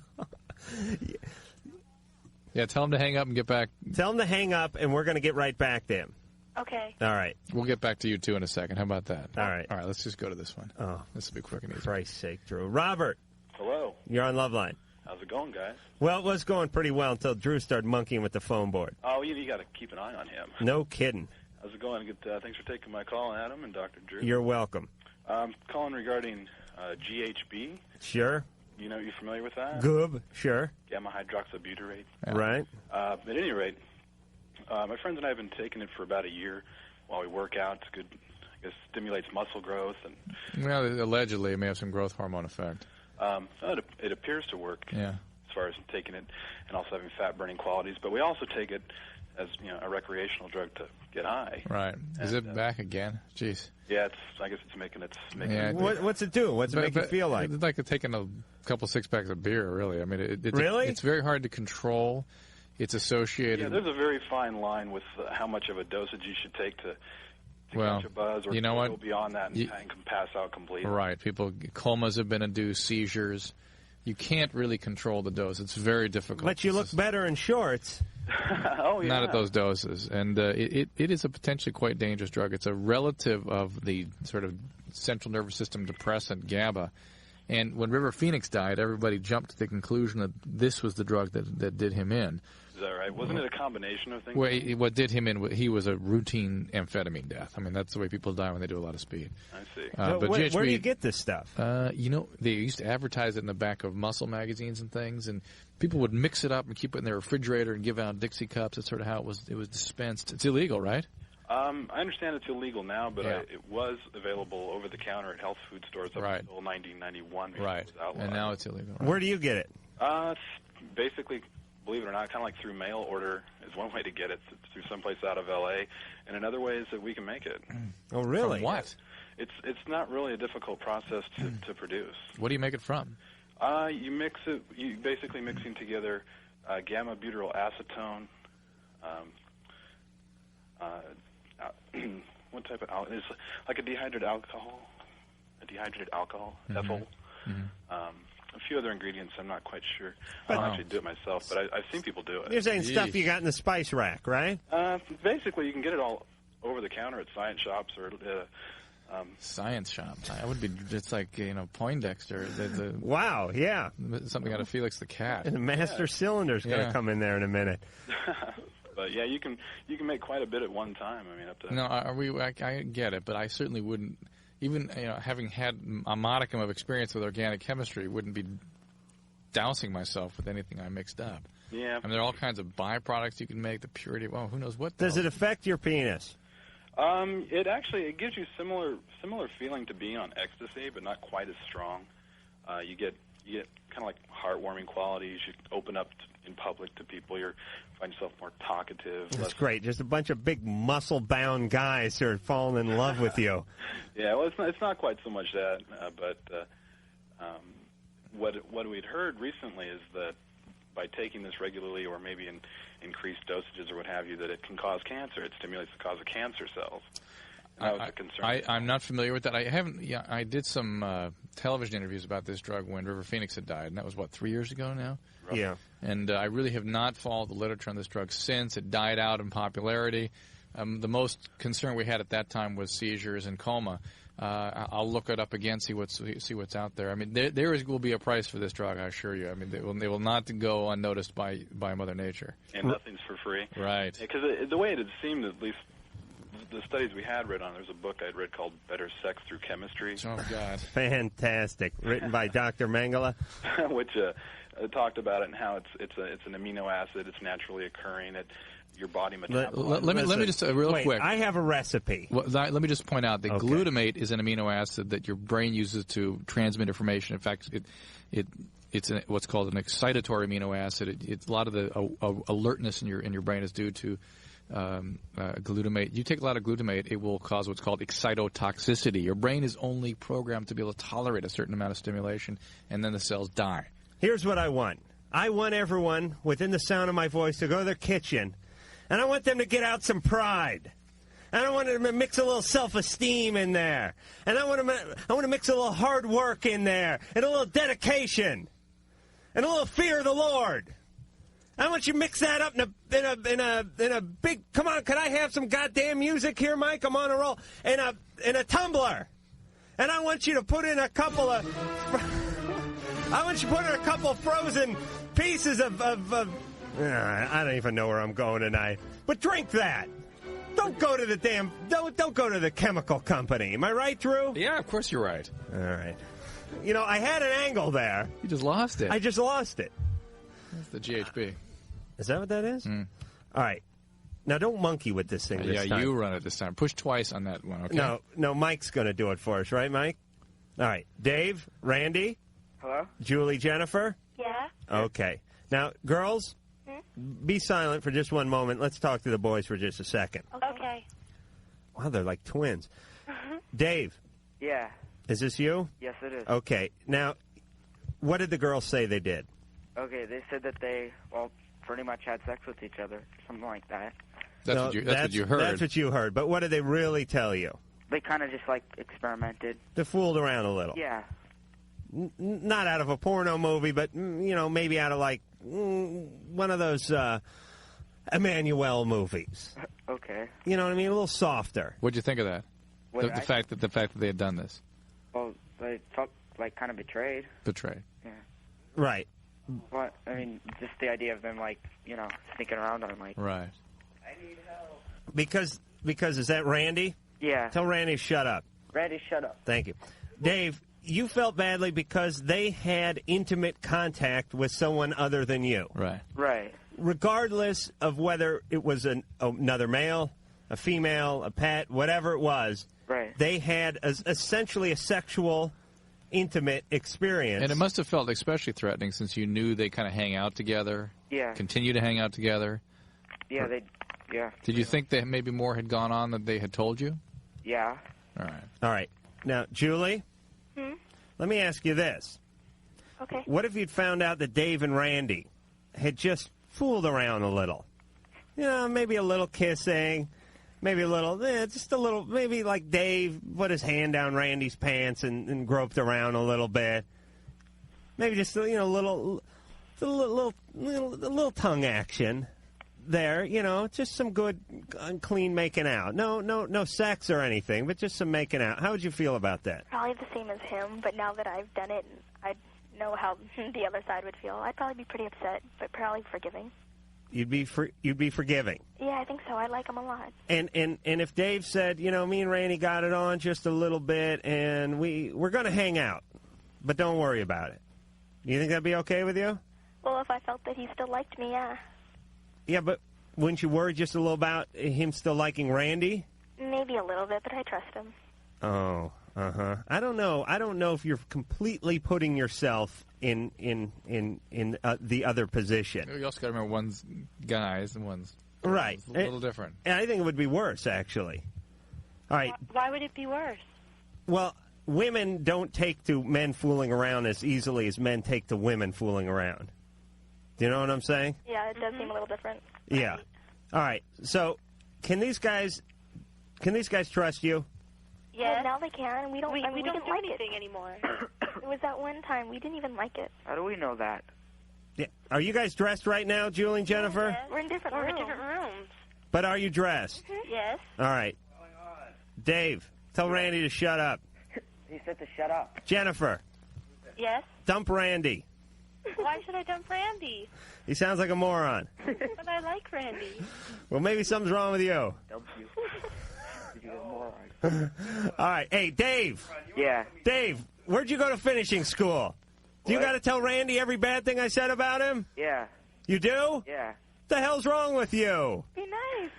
Yeah, tell him to hang up and get back. Tell him to hang up, and we're going to get right back to him. Okay. All right. We'll get back to you, too, in a second. How about that? All right. All right, let's just go to this one. Oh. This will be quick and easy. For Christ's sake, Drew. Robert. Hello. You're on Loveline. How's it going, guys? Well, it was going pretty well until Drew started monkeying with the phone board. Oh, you got to keep an eye on him. No kidding. How's it going? Good. Thanks for taking my call, Adam and Dr. Drew. You're welcome. I'm calling regarding GHB. Sure. You familiar with that? Goob, sure. Gamma hydroxybutyrate. Yeah. Right. At any rate, my friends and I have been taking it for about a year while we work out. It's good. I guess stimulates muscle growth and. Well, allegedly, it may have some growth hormone effect. It appears to work. Yeah. As far as taking it and also having fat burning qualities, but we also take it as a recreational drug to get high. Right. Is it back again? Jeez. Yeah, I guess it's making it. What's it do? What's it make you feel like? It's like taking a couple six-packs of beer, really. I mean, really? It's very hard to control. It's associated. Yeah, there's a very fine line with how much of a dosage you should take to catch a buzz, or you know what? Go beyond that and can pass out completely. Right. Comas have been induced, seizures. You can't really control the dose. It's very difficult. But you look better in shorts. Oh, yeah. Not at those doses. And it is a potentially quite dangerous drug. It's a relative of the sort of central nervous system depressant, GABA. And when River Phoenix died, everybody jumped to the conclusion that this was the drug that did him in. Is that right? Wasn't it a combination of things? Well, what did him in, he was a routine amphetamine death. I mean, that's the way people die when they do a lot of speed. I see. But where GHB, do you get this stuff? They used to advertise it in the back of muscle magazines and things, and people would mix it up and keep it in their refrigerator and give out Dixie cups. That's sort of how it was dispensed. It's illegal, right? I understand it's illegal now, but it was available over the counter at health food stores up until 1991. Right. It was outlawed. And now it's illegal. Right? Where do you get it? It's basically, believe it or not, kind of like through mail order is one way to get it, through someplace out of L.A., and in other ways that we can make it. Oh, really? From what? It's not really a difficult process to produce. What do you make it from? You mix it. You basically mixing together gamma butyryl acetone. What type of alcohol? It's like a dehydrated alcohol. Ethyl. A few other ingredients I'm not quite sure. I don't actually do it myself, but I've seen people do it. You're saying stuff you got in the spice rack, right? Basically, you can get it all over the counter at science shops or science shops. I would be. It's like Poindexter. Wow, yeah. Something out of Felix the Cat. And the master cylinder's going to come in there in a minute. But yeah, you can make quite a bit at one time. I mean, up to. No, I get it, but I certainly wouldn't. Even having had a modicum of experience with organic chemistry, wouldn't be dousing myself with anything I mixed up. Yeah. I mean, there are all kinds of byproducts you can make. The purity. Well, who knows what? Does it affect your penis? It gives you similar feeling to being on ecstasy, but not quite as strong. You get kind of like heartwarming qualities. You open up in public to people. You find yourself more talkative. That's great. Just a bunch of big muscle-bound guys who are falling in love with you. Yeah, well, it's not quite so much that, but what we'd heard recently is that by taking this regularly, or maybe in increased dosages or what have you, that it can cause cancer. It stimulates the cause of cancer cells. That was a concern. I'm not familiar with that. I haven't. Yeah, I did some television interviews about this drug when River Phoenix had died, and that was 3 years ago now. Roughly. Yeah. And I really have not followed the literature on this drug since. It died out in popularity. The most concern we had at that time was seizures and coma. I'll look it up again, see what's out there. I mean, there will be a price for this drug, I assure you. I mean, they will not go unnoticed by Mother Nature. And nothing's for free. Right. Because the way it had seemed, at least the studies we had read on, there's a book I'd read called Better Sex Through Chemistry. Oh, God. Fantastic. Written by Dr. Mengele. Which talked about it and how it's an amino acid. It's naturally occurring. Your body metabolizes. Let me just real quick. I have a recipe. Well, let me just point out that glutamate is an amino acid that your brain uses to transmit information. In fact, it's what's called an excitatory amino acid. It's a lot of the alertness in your brain is due to glutamate. You take a lot of glutamate, it will cause what's called excitotoxicity. Your brain is only programmed to be able to tolerate a certain amount of stimulation, and then the cells die. Here's what I want. I want everyone within the sound of my voice to go to their kitchen, and I want them to get out some pride. And I want to mix a little self-esteem in there. And I want to mix a little hard work in there, and a little dedication, and a little fear of the Lord. I want you to mix that up in a big. Come on, can I have some goddamn music here, Mike? I'm on a roll. In a tumbler, and I want you to put in a couple of. I want you to put in a couple of frozen pieces of. I don't even know where I'm going tonight. But drink that. Don't go to the damn. Don't go to the chemical company. Am I right, Drew? Yeah, of course you're right. All right. I had an angle there. You just lost it. I just lost it. That's the GHB. Is that what that is? All right. Now, don't monkey with this thing this time. You run it this time. Push twice on that one, okay? No, Mike's going to do it for us, right, Mike? All right. Dave, Randy? Hello? Julie, Jennifer? Yeah? Okay. Now, girls, be silent for just one moment. Let's talk to the boys for just a second. Okay. Wow, they're like twins. Dave. Yeah. Is this you? Yes, it is. Okay. Now, what did the girls say they did? Okay, they said that they, pretty much had sex with each other, something like that. That's what you heard. That's what you heard. But what did they really tell you? They kind of just, experimented. They fooled around a little. Yeah. Not out of a porno movie, but, maybe out of, one of those Emmanuel movies. Okay. You know what I mean? A little softer. What'd you think of that? The fact that they had done this. Well, they felt, kind of betrayed. Betrayed. Yeah. Right. What? I mean, just the idea of them, sneaking around on, Right. I need help. Because is that Randy? Yeah. Tell Randy to shut up. Randy, shut up. Thank you. Dave, you felt badly because they had intimate contact with someone other than you. Right. Right. Regardless of whether it was another male, a female, a pet, whatever it was, right. They had essentially a sexual, intimate experience. And it must have felt especially threatening since you knew they kind of hang out together. Yeah. Continue to hang out together. Yeah, yeah. Did you think that maybe more had gone on than they had told you? Yeah. All right. All right. Now, Julie, let me ask you this. Okay. What if you'd found out that Dave and Randy had just fooled around a little? Maybe a little kissing, maybe a little, just a little, maybe like Dave put his hand down Randy's pants and groped around a little bit. Maybe just, a little tongue action there, just some good, clean making out. No sex or anything, but just some making out. How would you feel about that? Probably the same as him, but now that I've done it, I know how the other side would feel. I'd probably be pretty upset, but probably forgiving. You'd be forgiving. Yeah, I think so. I like him a lot. And if Dave said, me and Randy got it on just a little bit, and we're going to hang out, but don't worry about it. You think that'd be okay with you? Well, if I felt that he still liked me, yeah. Yeah, but wouldn't you worry just a little about him still liking Randy? Maybe a little bit, but I trust him. Oh, I don't know. I don't know if you're completely putting yourself in the other position. You also got to remember one's guys and one's right. It's a little different. And I think it would be worse, actually. All right. Why would it be worse? Well, women don't take to men fooling around as easily as men take to women fooling around. Do you know what I'm saying? Yeah, it does seem a little different. Yeah. All right. So, can these guys trust you? Yeah. Well, now they can. We don't. We didn't don't do like anything anymore. It was that one time we didn't even like it. How do we know that? Yeah. Are you guys dressed right now, Julie and Jennifer? Yes. We're in different rooms. But are you dressed? Yes. All right. Dave, tell Randy to shut up. He said to shut up. Jennifer. Yes. Dump Randy. Why should I dump Randy? He sounds like a moron. But I like Randy. Well, maybe something's wrong with you. Dump you. You're a moron. All right. Hey, Dave. Yeah. Dave, where'd you go to finishing school? Do you got to tell Randy every bad thing I said about him? Yeah. You do? Yeah. What the hell's wrong with you? Be nice.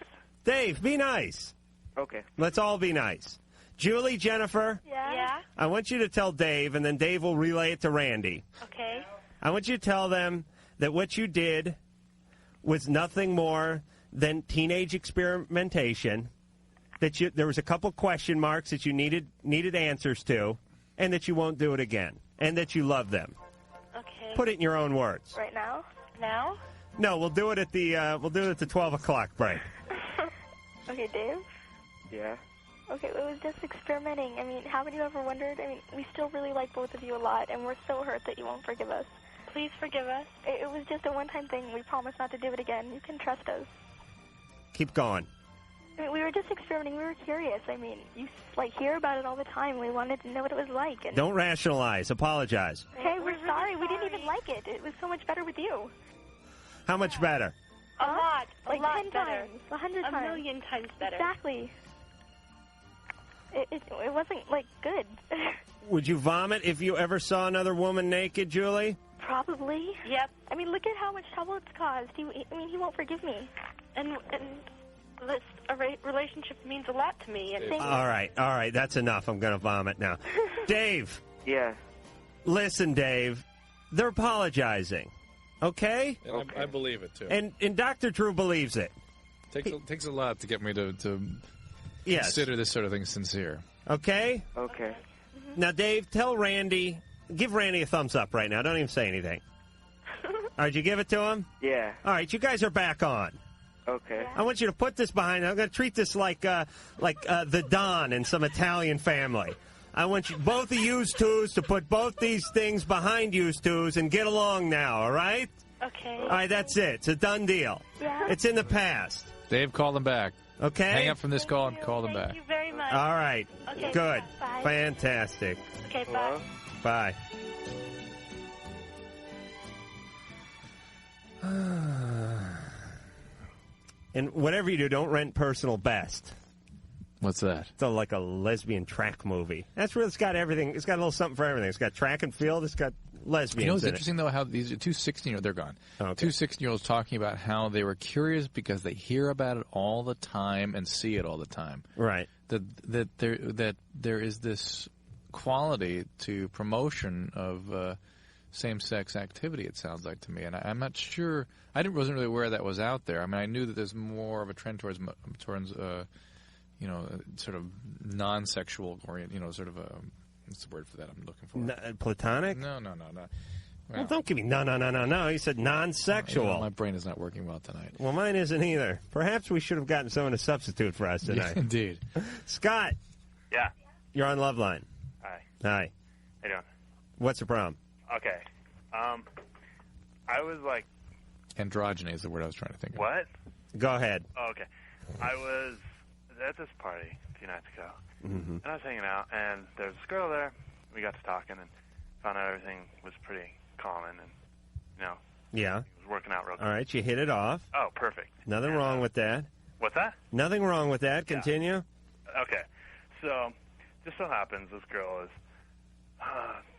Dave, be nice. Okay. Let's all be nice. Julie, Jennifer. Yeah. I want you to tell Dave, and then Dave will relay it to Randy. Okay. I want you to tell them that what you did was nothing more than teenage experimentation, that there was a couple question marks that you needed answers to, and that you won't do it again, and that you love them. Okay. Put it in your own words. Right now? Now? No, we'll do it at the 12 o'clock break. Okay, Dave? Yeah. Okay, it was just experimenting. I mean, haven't you ever wondered? I mean, we still really like both of you a lot, and we're so hurt that you won't forgive us. Please forgive us. It was just a one-time thing. We promise not to do it again. You can trust us. Keep going. I mean, we were just experimenting. We were curious. I mean, you hear about it all the time. We wanted to know what it was like. And Don't rationalize. Apologize. Okay, we're sorry. We didn't even like it. It was so much better with you. How much better? A lot. Like a lot 10 better. times. 100 times. A million times better. Exactly. It wasn't, good. Would you vomit if you ever saw another woman naked, Julie? Probably. Yep. I mean, look at how much trouble it's caused. He won't forgive me. And this relationship means a lot to me. And All right. That's enough. I'm going to vomit now. Dave. Yeah. Listen, Dave. They're apologizing. Okay? And I believe it, too. And Dr. Drew believes it. Takes a lot to get me to Yes. consider this sort of thing sincere. Okay? Okay. Now, Dave, tell Randy, give Randy a thumbs up right now. Don't even say anything. All right, you give it to him? Yeah. All right, you guys are back on. Okay. I want you to put this behind. I'm going to treat this like the Don in some Italian family. I want you, both of yous twos to put both these things behind yous twos and get along now, all right? Okay. All right, that's it. It's a done deal. Yeah. It's in the past. Dave, call them back. Okay? Hang up from this call and call them back. Thank you very much. All right. Okay, Good. bye. Fantastic. Okay, bye. Bye. And whatever you do, don't rent personal best. What's that? It's like a lesbian track movie. That's where it's got everything. It's got a little something for everything. It's got track and field. It's got lesbians You know, it's in interesting, though, how these two 16-year-olds, they're gone. Okay. Two 16-year-olds talking about how they were curious because they hear about it all the time and see it all the time. Right. That there is this quality to promotion of same-sex activity, it sounds like to me. And I'm not sure. Wasn't really aware that was out there. I mean, I knew that there's more of a trend towards sort of non-sexual orient, sort of a, what's the word for that I'm looking for? Platonic? No. Well, don't give me no. You said non-sexual. My brain is not working well tonight. Well, mine isn't either. Perhaps we should have gotten someone to substitute for us tonight. Yeah, indeed. Scott. Yeah. You're on Loveline. Hi. Hi. How you doing? What's the problem? Okay. I was like... Androgyny is the word I was trying to think of. What? Go ahead. Oh, okay. I was at this party a few nights ago, Mm-hmm. and I was hanging out, and there was this girl there. We got to talking and found out everything was pretty common, and, Yeah. it was working out real good. All right, you hit it off. Oh, perfect. Nothing wrong with that. What's that? Nothing wrong with that. Continue. Okay. So, just so happens this girl is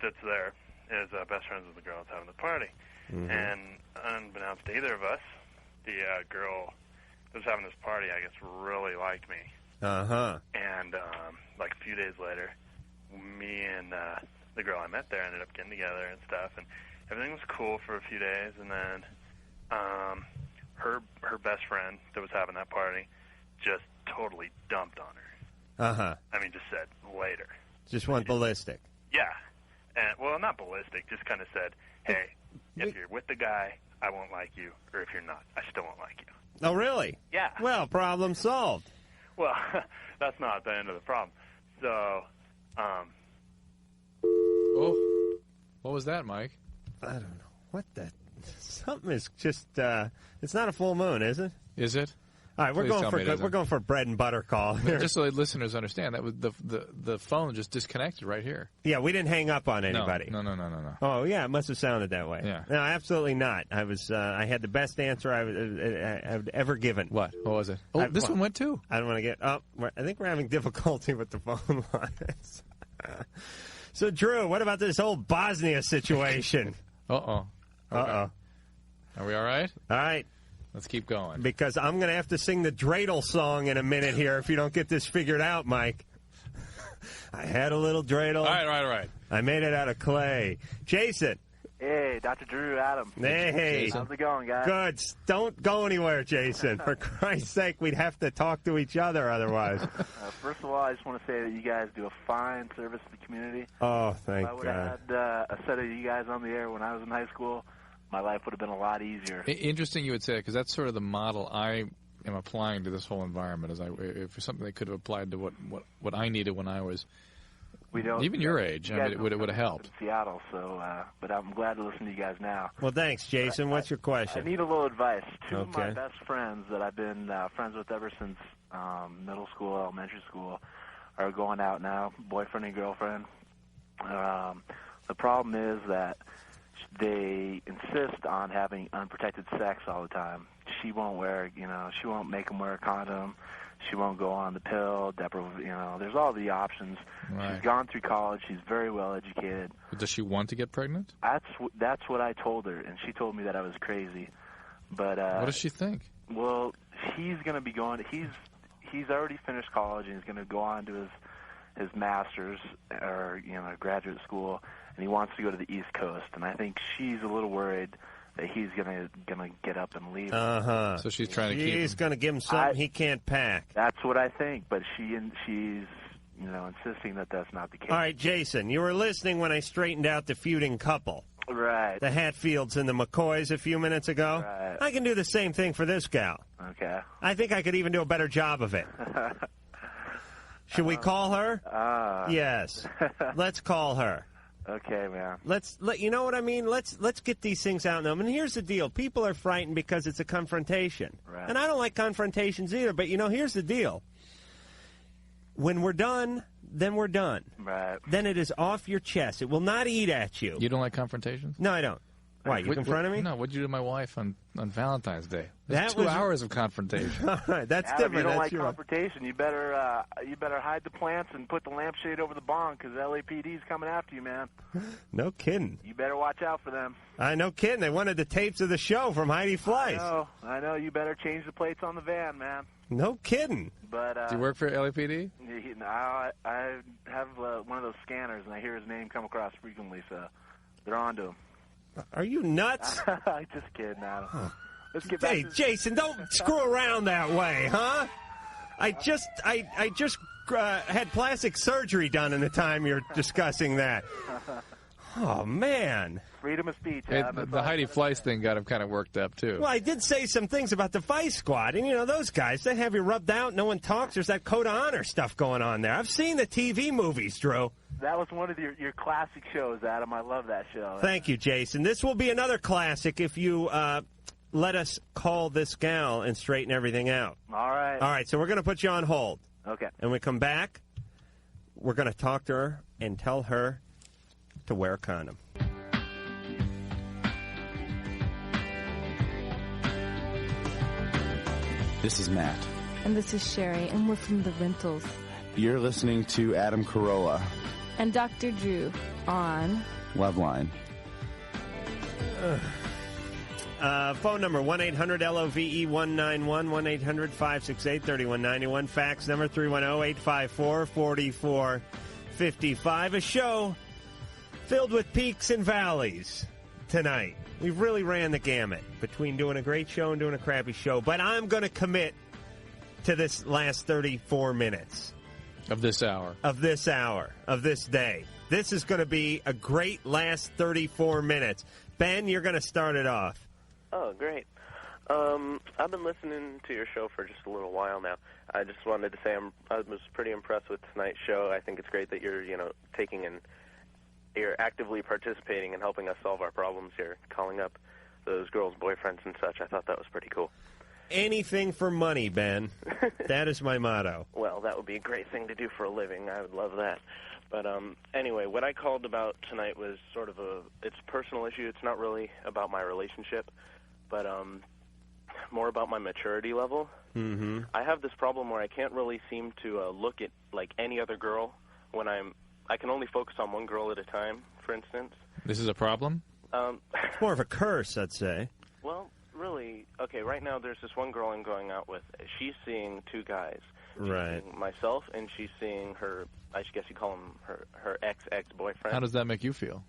that's there is best friends with the girl that's having the party. Mhm. And unbeknownst to either of us, the girl that was having this party, I guess, really liked me. Uh-huh. And like a few days later, me and the girl I met there ended up getting together and stuff, and everything was cool for a few days. And then her best friend that was having that party just totally dumped on her. Uh-huh. I mean, just said later. Just went ballistic. Yeah. And, well, not ballistic, just kind of said, hey, if you're with the guy, I won't like you, or if you're not, I still won't like you. Oh, really? Yeah. Well, problem solved. Well, that's not the end of the problem. So, Oh, what was that, Mike? I don't know. What the... Something is just... it's not a full moon, is it? Is it? All right, Please tell me it isn't. we're going for a bread and butter call here. Just so the listeners understand, that was the phone just disconnected right here. Yeah, we didn't hang up on anybody. No. Oh, yeah, it must have sounded that way. Yeah. No, absolutely not. I had the best answer I've ever given. What was it? Oh, this one went too. I don't want to get up. I think we're having difficulty with the phone lines. So, Drew, what about this whole Bosnia situation? Uh-oh. Uh-oh. Are we all right? All right. Let's keep going. Because I'm going to have to sing the dreidel song in a minute here if you don't get this figured out, Mike. I had a little dreidel. All right. I made it out of clay. Jason. Hey, Dr. Drew, Adam. Hey. How's it going, guys? Good. Don't go anywhere, Jason. For Christ's sake, we'd have to talk to each other otherwise. First of all, I just want to say that you guys do a fine service to the community. Oh, thank If I would God. have had a set of you guys on the air when I was in high school, my life would have been a lot easier. Interesting you would say, because that's sort of the model I am applying to this whole environment. If something that could have applied to what I needed when I was even your age, I mean, it would have helped. In Seattle, so but I'm glad to listen to you guys now. Well, thanks, Jason. What's your question? I need a little advice. Two of my Okay. best friends that I've been friends with ever since middle school, elementary school, are going out now, boyfriend and girlfriend. The problem is that they insist on having unprotected sex all the time. She won't she won't make them wear a condom. She won't go on the pill. There's all the options. Right. She's gone through college. She's very well educated. But does she want to get pregnant? That's what I told her, and she told me that I was crazy. But what does she think? Well, he's going to be going. He's already finished college, and he's going to go on to his master's or graduate school, and he wants to go to the East Coast. And I think she's a little worried that he's gonna get up and leave. So she's trying to keep him. She's going to give him something he can't pack. That's what I think, but she's insisting that that's not the case. All right, Jason, you were listening when I straightened out the feuding couple. Right. The Hatfields and the McCoys a few minutes ago. Right. I can do the same thing for this gal. Okay. I think I could even do a better job of it. Should we call her? Yes. Let's call her. Okay, man. You know what I mean? Let's get these things out now. And here's the deal. People are frightened because it's a confrontation. Right. And I don't like confrontations either, but here's the deal. When we're done, then we're done. Right. Then it is off your chest. It will not eat at you. You don't like confrontations? No, I don't. Why, you confronted me? No, what'd you do to my wife on Valentine's Day? That 2 hours of confrontation. All right, that's Adam, different. you don't That's like your- confrontation. You better hide the plants and put the lampshade over the barn because LAPD's coming after you, man. No kidding. You better watch out for them. No kidding. They wanted the tapes of the show from Heidi Fleiss. I know. You better change the plates on the van, man. No kidding. But Do you work for LAPD? I have one of those scanners, and I hear his name come across frequently, so they're on to him. Are you nuts? Just kidding, Adam. Let's get back Hey, to Jason, don't screw around that way, huh? I just had plastic surgery done in the time you're discussing that. Oh, man. Freedom of speech. Hey, the Heidi Fleiss thing got him kind of worked up, too. Well, I did say some things about the Vice Squad, and, those guys, they have you rubbed out, no one talks. There's that code of honor stuff going on there. I've seen the TV movies, Drew. That was one of your classic shows, Adam. I love that show. Thank you, Jason. This will be another classic if you let us call this gal and straighten everything out. All right. All right, so we're going to put you on hold. Okay. And when we come back, we're going to talk to her and tell her to wear a condom. This is Matt. And this is Sherry, and we're from The Rentals. You're listening to Adam Carolla. And Dr. Drew on Loveline. Phone number 1-800-LOVE-191, 1-800-568-3191. Fax number 310-854-4455. A show filled with peaks and valleys tonight. We've really ran the gamut between doing a great show and doing a crappy show. But I'm going to commit to this last 34 minutes. Of this hour. Of this hour. Of this day. This is going to be a great last 34 minutes. Ben, you're going to start it off. Oh, great. I've been listening to your show for just a little while now. I just wanted to say I was pretty impressed with tonight's show. I think it's great that you're, you're actively participating and helping us solve our problems here, calling up those girls' boyfriends and such. I thought that was pretty cool. Anything for money, Ben. That is my motto. Well, that would be a great thing to do for a living. I would love that. But anyway, what I called about tonight was sort of it's a personal issue. It's not really about my relationship, but more about my maturity level. Mm-hmm. I have this problem where I can't really seem to look at like any other girl when I can only focus on one girl at a time, for instance. This is a problem? It's more of a curse, I'd say. Well, really, okay, right now there's this one girl I'm going out with. She's seeing two guys. She's Right. seeing myself, and she's seeing her, I guess you call him her ex-boyfriend. How does that make you feel?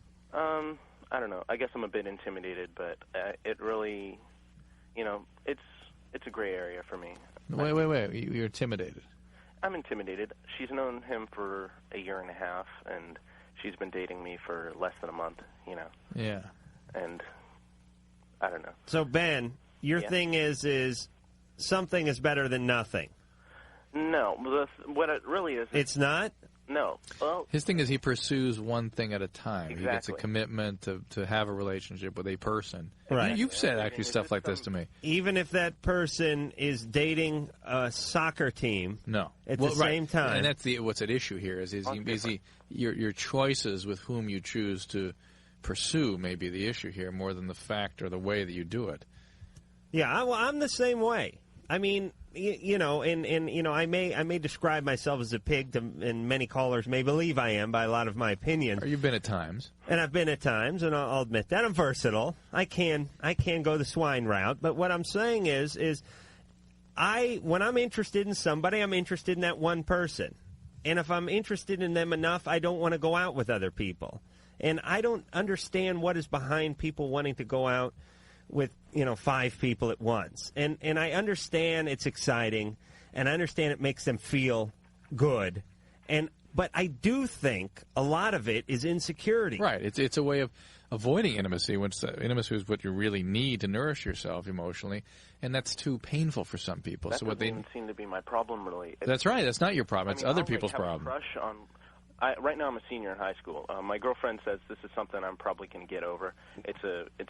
I don't know. I guess I'm a bit intimidated, but it really, it's a gray area for me. Wait. You're intimidated. I'm intimidated. She's known him for a year and a half, and she's been dating me for less than a month, Yeah. And I don't know. So, Ben, your Yeah. thing is something is better than nothing. No, what it really is... It's not? No. Well, His thing is he pursues one thing at a time. He gets a Exactly. commitment to have a relationship with a person. Right. You've said actually stuff like this to me. Even if that person is dating a soccer team No. at Well, the right. same time. And that's what's at issue here is your choices with whom you choose to pursue may be the issue here more than the fact or the way that you do it. Yeah, I'm the same way. I mean, I may describe myself as a pig, and many callers may believe I am by a lot of my opinions. Or you've been at times. And I've been at times, and I'll admit that. I'm versatile. I can go the swine route. But what I'm saying is when I'm interested in somebody, I'm interested in that one person. And if I'm interested in them enough, I don't want to go out with other people. And I don't understand what is behind people wanting to go out with 5 people at once. And I understand it's exciting, and I understand it makes them feel good. But I do think a lot of it is insecurity. Right. It's a way of avoiding intimacy, which intimacy is what you really need to nourish yourself emotionally, and that's too painful for some people. That so what doesn't even seem to be my problem, really. That's right. That's not your problem. It's other people's have problem. A crush on. Right now, I'm a senior in high school. My girlfriend says this is something I'm probably going to get over. It's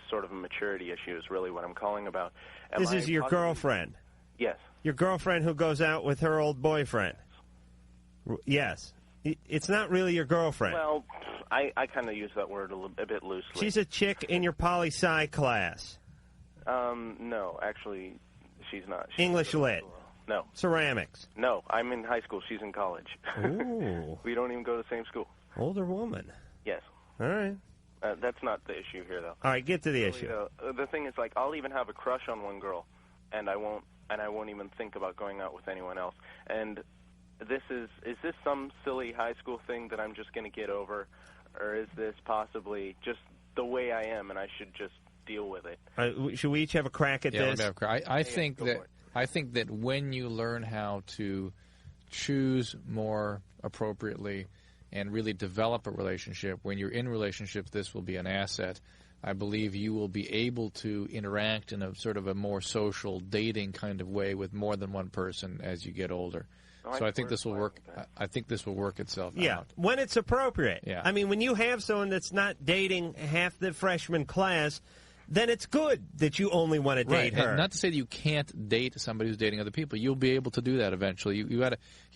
sort of a maturity issue, is really what I'm calling about. This is your girlfriend? Yes. Your girlfriend who goes out with her old boyfriend? Yes. It's not really your girlfriend. Well, I kind of use that word a bit loosely. She's a chick in your poli-sci class. No, actually, she's not. She's English lit. No. Ceramics. No, I'm in high school. She's in college. Ooh. We don't even go to the same school. Older woman. Yes. All right. That's not the issue here, though. All right, get to the issue. The thing is, like, I'll even have a crush on one girl, and I won't even think about going out with anyone else. And is this some silly high school thing that I'm just going to get over, or is this possibly just the way I am, and I should just deal with it? Should we each have a crack at this? Let me have a crack. I think that when you learn how to choose more appropriately and really develop a relationship, when you're in relationships, this will be an asset. I believe you will be able to interact in a sort of a more social dating kind of way with more than one person as you get older. So I think this will work. I think this will work itself out. When it's appropriate. Yeah. I mean, when you have someone that's not dating half the freshman class, then it's good that you only want to date her. And not to say that you can't date somebody who's dating other people. You'll be able to do that eventually. You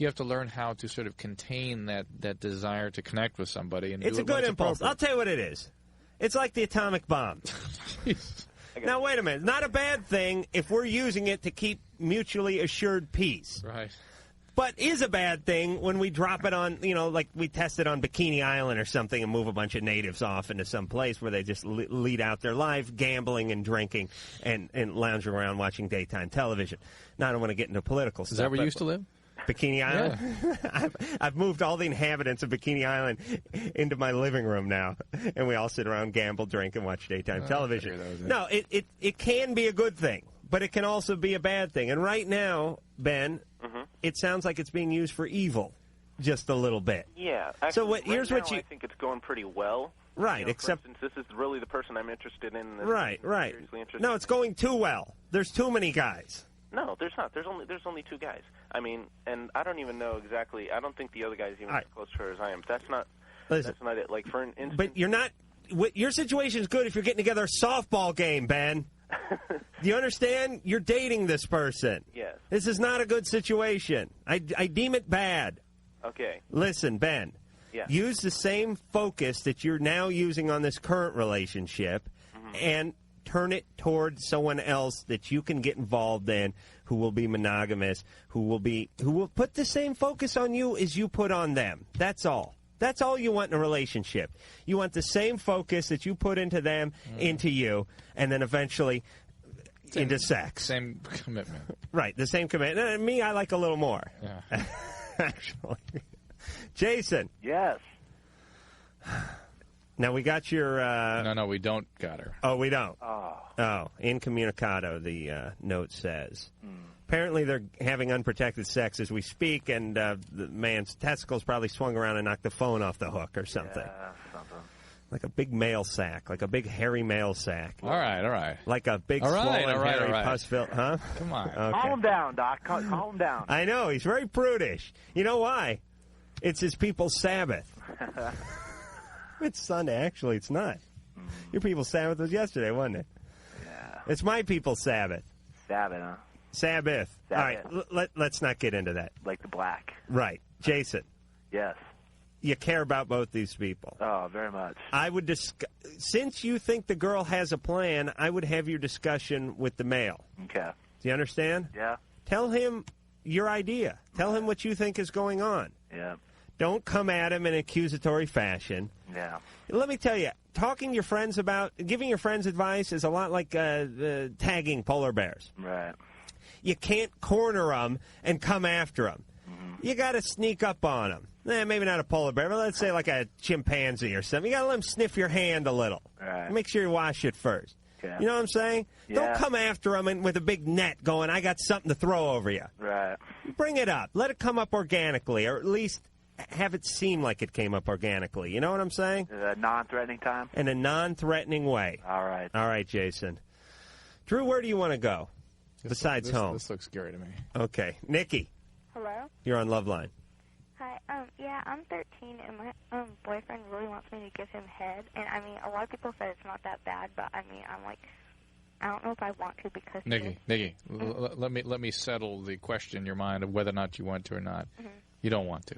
have to learn how to sort of contain that desire to connect with somebody. And It's a good impulse. I'll tell you what it is. It's like the atomic bomb. Now, wait a minute. Not a bad thing if we're using it to keep mutually assured peace. Right. But is a bad thing when we drop it on, like we test it on Bikini Island or something and move a bunch of natives off into some place where they just lead out their life, gambling and drinking and lounging around watching daytime television. Now, I don't want to get into political stuff. Is that where you used to live? Bikini Island? Yeah. I've moved all the inhabitants of Bikini Island into my living room now, and we all sit around, gamble, drink, and watch daytime television. No, it can be a good thing, but it can also be a bad thing. And right now, Ben, it sounds like it's being used for evil just a little bit. Yeah. Actually, so here's what you... I think it's going pretty well. Right, except... For instance, this is really the person I'm interested in. Right. Seriously interested No, it's going too well. There's too many guys. No, there's not. There's only 2 guys. I mean, and I don't even know exactly. I don't think the other guy's even as close to her as I am. That's not it. Like, for instance... But you're not... Your situation's good if you're getting together a softball game, Ben. Do you understand? You're dating this person. Yes. This is not a good situation. I deem it bad. Okay. Listen, Ben. Yeah. Use the same focus that you're now using on this current relationship and turn it towards someone else that you can get involved in who will be monogamous, who will put the same focus on you as you put on them. That's all. That's all you want in a relationship. You want the same focus that you put into them, into you, and then eventually into sex. Same commitment. Right, the same commitment. Me, I like a little more. Yeah. Actually. Jason. Yes. Now, we got your... No, we don't got her. Oh, we don't? Oh. Incommunicado, the note says. Apparently, they're having unprotected sex as we speak, and the man's testicles probably swung around and knocked the phone off the hook or something. Yeah, something. Like a big mail sack, like a big hairy mail sack. All right. Like a big swollen hairy pus-filled... Huh? Come on. Okay. Calm him down, Doc. Calm him down. I know. He's very prudish. You know why? It's his people's Sabbath. It's Sunday. Actually, it's not. Your people's Sabbath was yesterday, wasn't it? Yeah. It's my people's Sabbath. Sabbath, huh? Sabbath. All right, let's not get into that. Like the black. Right. Jason. Yes. You care about both these people. Oh, very much. I would since you think the girl has a plan, I would have your discussion with the male. Okay. Do you understand? Yeah. Tell him your idea. Tell him what you think is going on. Yeah. Don't come at him in accusatory fashion. Yeah. Let me tell you, giving your friends advice is a lot like tagging polar bears. Right. You can't corner them and come after them. You got to sneak up on them. Maybe not a polar bear, but let's say like a chimpanzee or something. You got to let them sniff your hand a little. Right. Make sure you wash it first. Yeah. You know what I'm saying? Yeah. Don't come after them with a big net going, I got something to throw over you. Right. Bring it up. Let it come up organically, or at least have it seem like it came up organically. You know what I'm saying? Non-threatening time? In a non-threatening way. All right. All right, Jason. Drew, where do you want to go besides home? This looks scary to me. Okay. Nikki, Hello? you're on Loveline. Hi. Yeah, I'm 13, and my boyfriend really wants me to give him head. And, I mean, a lot of people say it's not that bad, but, I mean, I'm like, I don't know if I want to because... Nikki, let me settle the question in your mind of whether or not you want to or not. Mhm. You don't want to.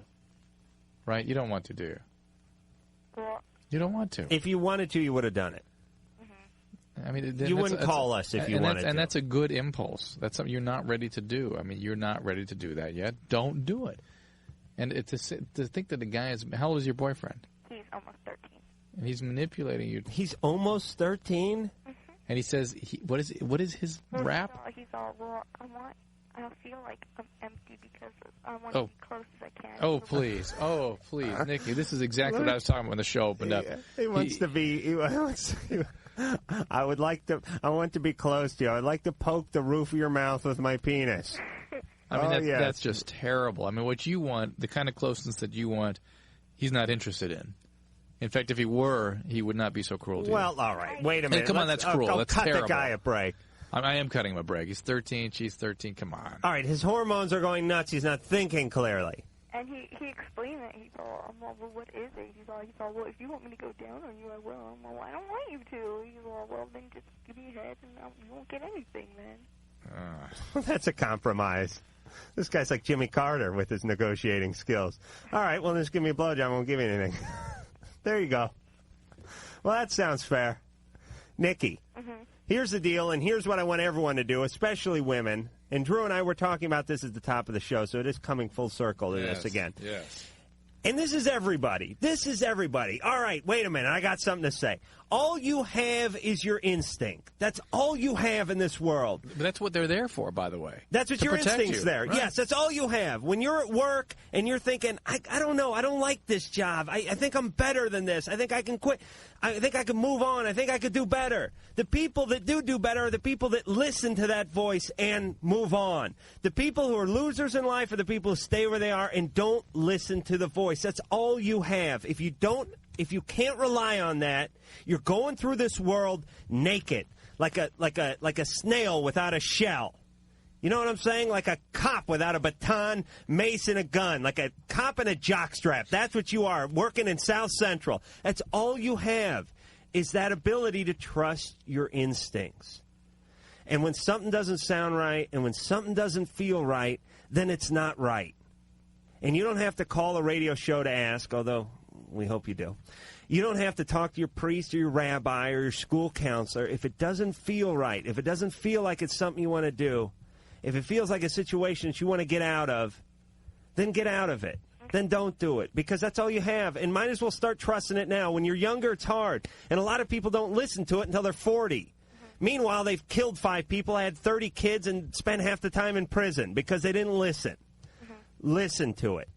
Right? You don't want to, do you? Well, You don't want to. If you wanted to, you would have done it. I mean, You wouldn't call us if you wanted to. And that's a good impulse. That's something you're not ready to do. I mean, you're not ready to do that yet. Don't do it. And to think that the guy is... How old is your boyfriend? he's almost 13. And he's manipulating you. He's almost 13? And he says... what is his rap? He's all, well, I feel like I'm empty because I want to Oh. be close as I can. Oh, please. Oh, please. Nikki, this is exactly what I was talking about when the show opened up. He wants to be... I want to be close to you. I'd like to poke the roof of your mouth with my penis. I mean, that's just terrible. I mean, what you want, the kind of closeness that you want, he's not interested in. In fact, if he were, he would not be so cruel to you. Well, all right. Wait a minute. Hey, come on, that's cruel. That's cut terrible. the guy a break. I am cutting him a break. He's 13. She's 13. Come on. All right, his hormones are going nuts. He's not thinking clearly. And he explained it. He's all, well, what is it? He's all, well, if you want me to go down on you, I will. I'm all, I don't want you to. He's all, well, then just give me a head and you won't get anything then. That's a compromise. This guy's like Jimmy Carter with his negotiating skills. All right, well, just give me a blowjob. I won't give you anything. There you go. Well, that sounds fair. Nikki, here's the deal, and here's what I want everyone to do, especially women. And Drew and I were talking about this at the top of the show, so it is coming full circle to this again. Yes. And this is everybody. This is everybody. All right, wait a minute. I got something to say. All you have is your instinct. That's all you have in this world. But that's what they're there for, by the way. That's what to your protect instinct's you. there. Right. Yes, that's all you have. When you're at work and you're thinking, I don't know, I don't like this job. I think I'm better than this. I think I can quit. I think I can move on. I think I could do better. The people that do better are the people that listen to that voice and move on. The people who are losers in life are the people who stay where they are and don't listen to the voice. That's all you have. If you can't rely on that, you're going through this world naked, like a snail without a shell. You know what I'm saying? Like a cop without a baton, mace, and a gun. Like a cop and a jockstrap. That's what you are, working in South Central. That's all you have, is that ability to trust your instincts. And when something doesn't sound right, and when something doesn't feel right, then it's not right. And you don't have to call a radio show to ask, although we hope you do. You don't have to talk to your priest or your rabbi or your school counselor. If it doesn't feel right, if it doesn't feel like it's something you want to do, if it feels like a situation that you want to get out of, then get out of it. Then don't do it, because that's all you have. And might as well start trusting it now. When you're younger, it's hard. And a lot of people don't listen to it until they're 40. Meanwhile, they've killed 5 people, had 30 kids, and spent half the time in prison because they didn't listen. Listen to it.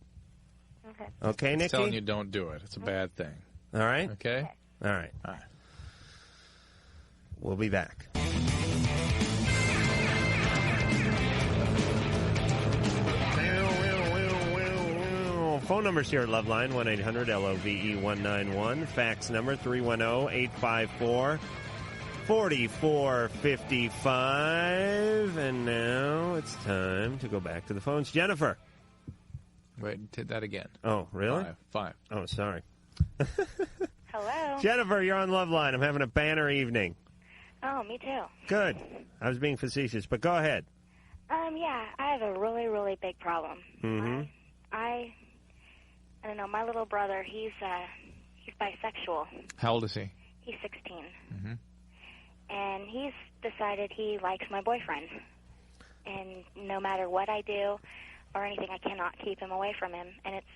Okay, Nikki? It's telling you don't do it. It's a bad thing. All right? Okay? All right. All right. We'll be back. Phone numbers here at Loveline, 1-800-LOVE-191. Fax number 310-854-4455. And now it's time to go back to the phones. Jennifer. Wait, did that again. Oh, really? 5. Oh, sorry. Hello. Jennifer, you're on Loveline. I'm having a banner evening. Oh, me too. Good. I was being facetious, but go ahead. Yeah, I have a really, really big problem. Mm-hmm. I don't know, my little brother, he's bisexual. How old is he? He's 16. Mm-hmm. And he's decided he likes my boyfriend. And no matter what I do or anything, I cannot keep him away from him. And it's,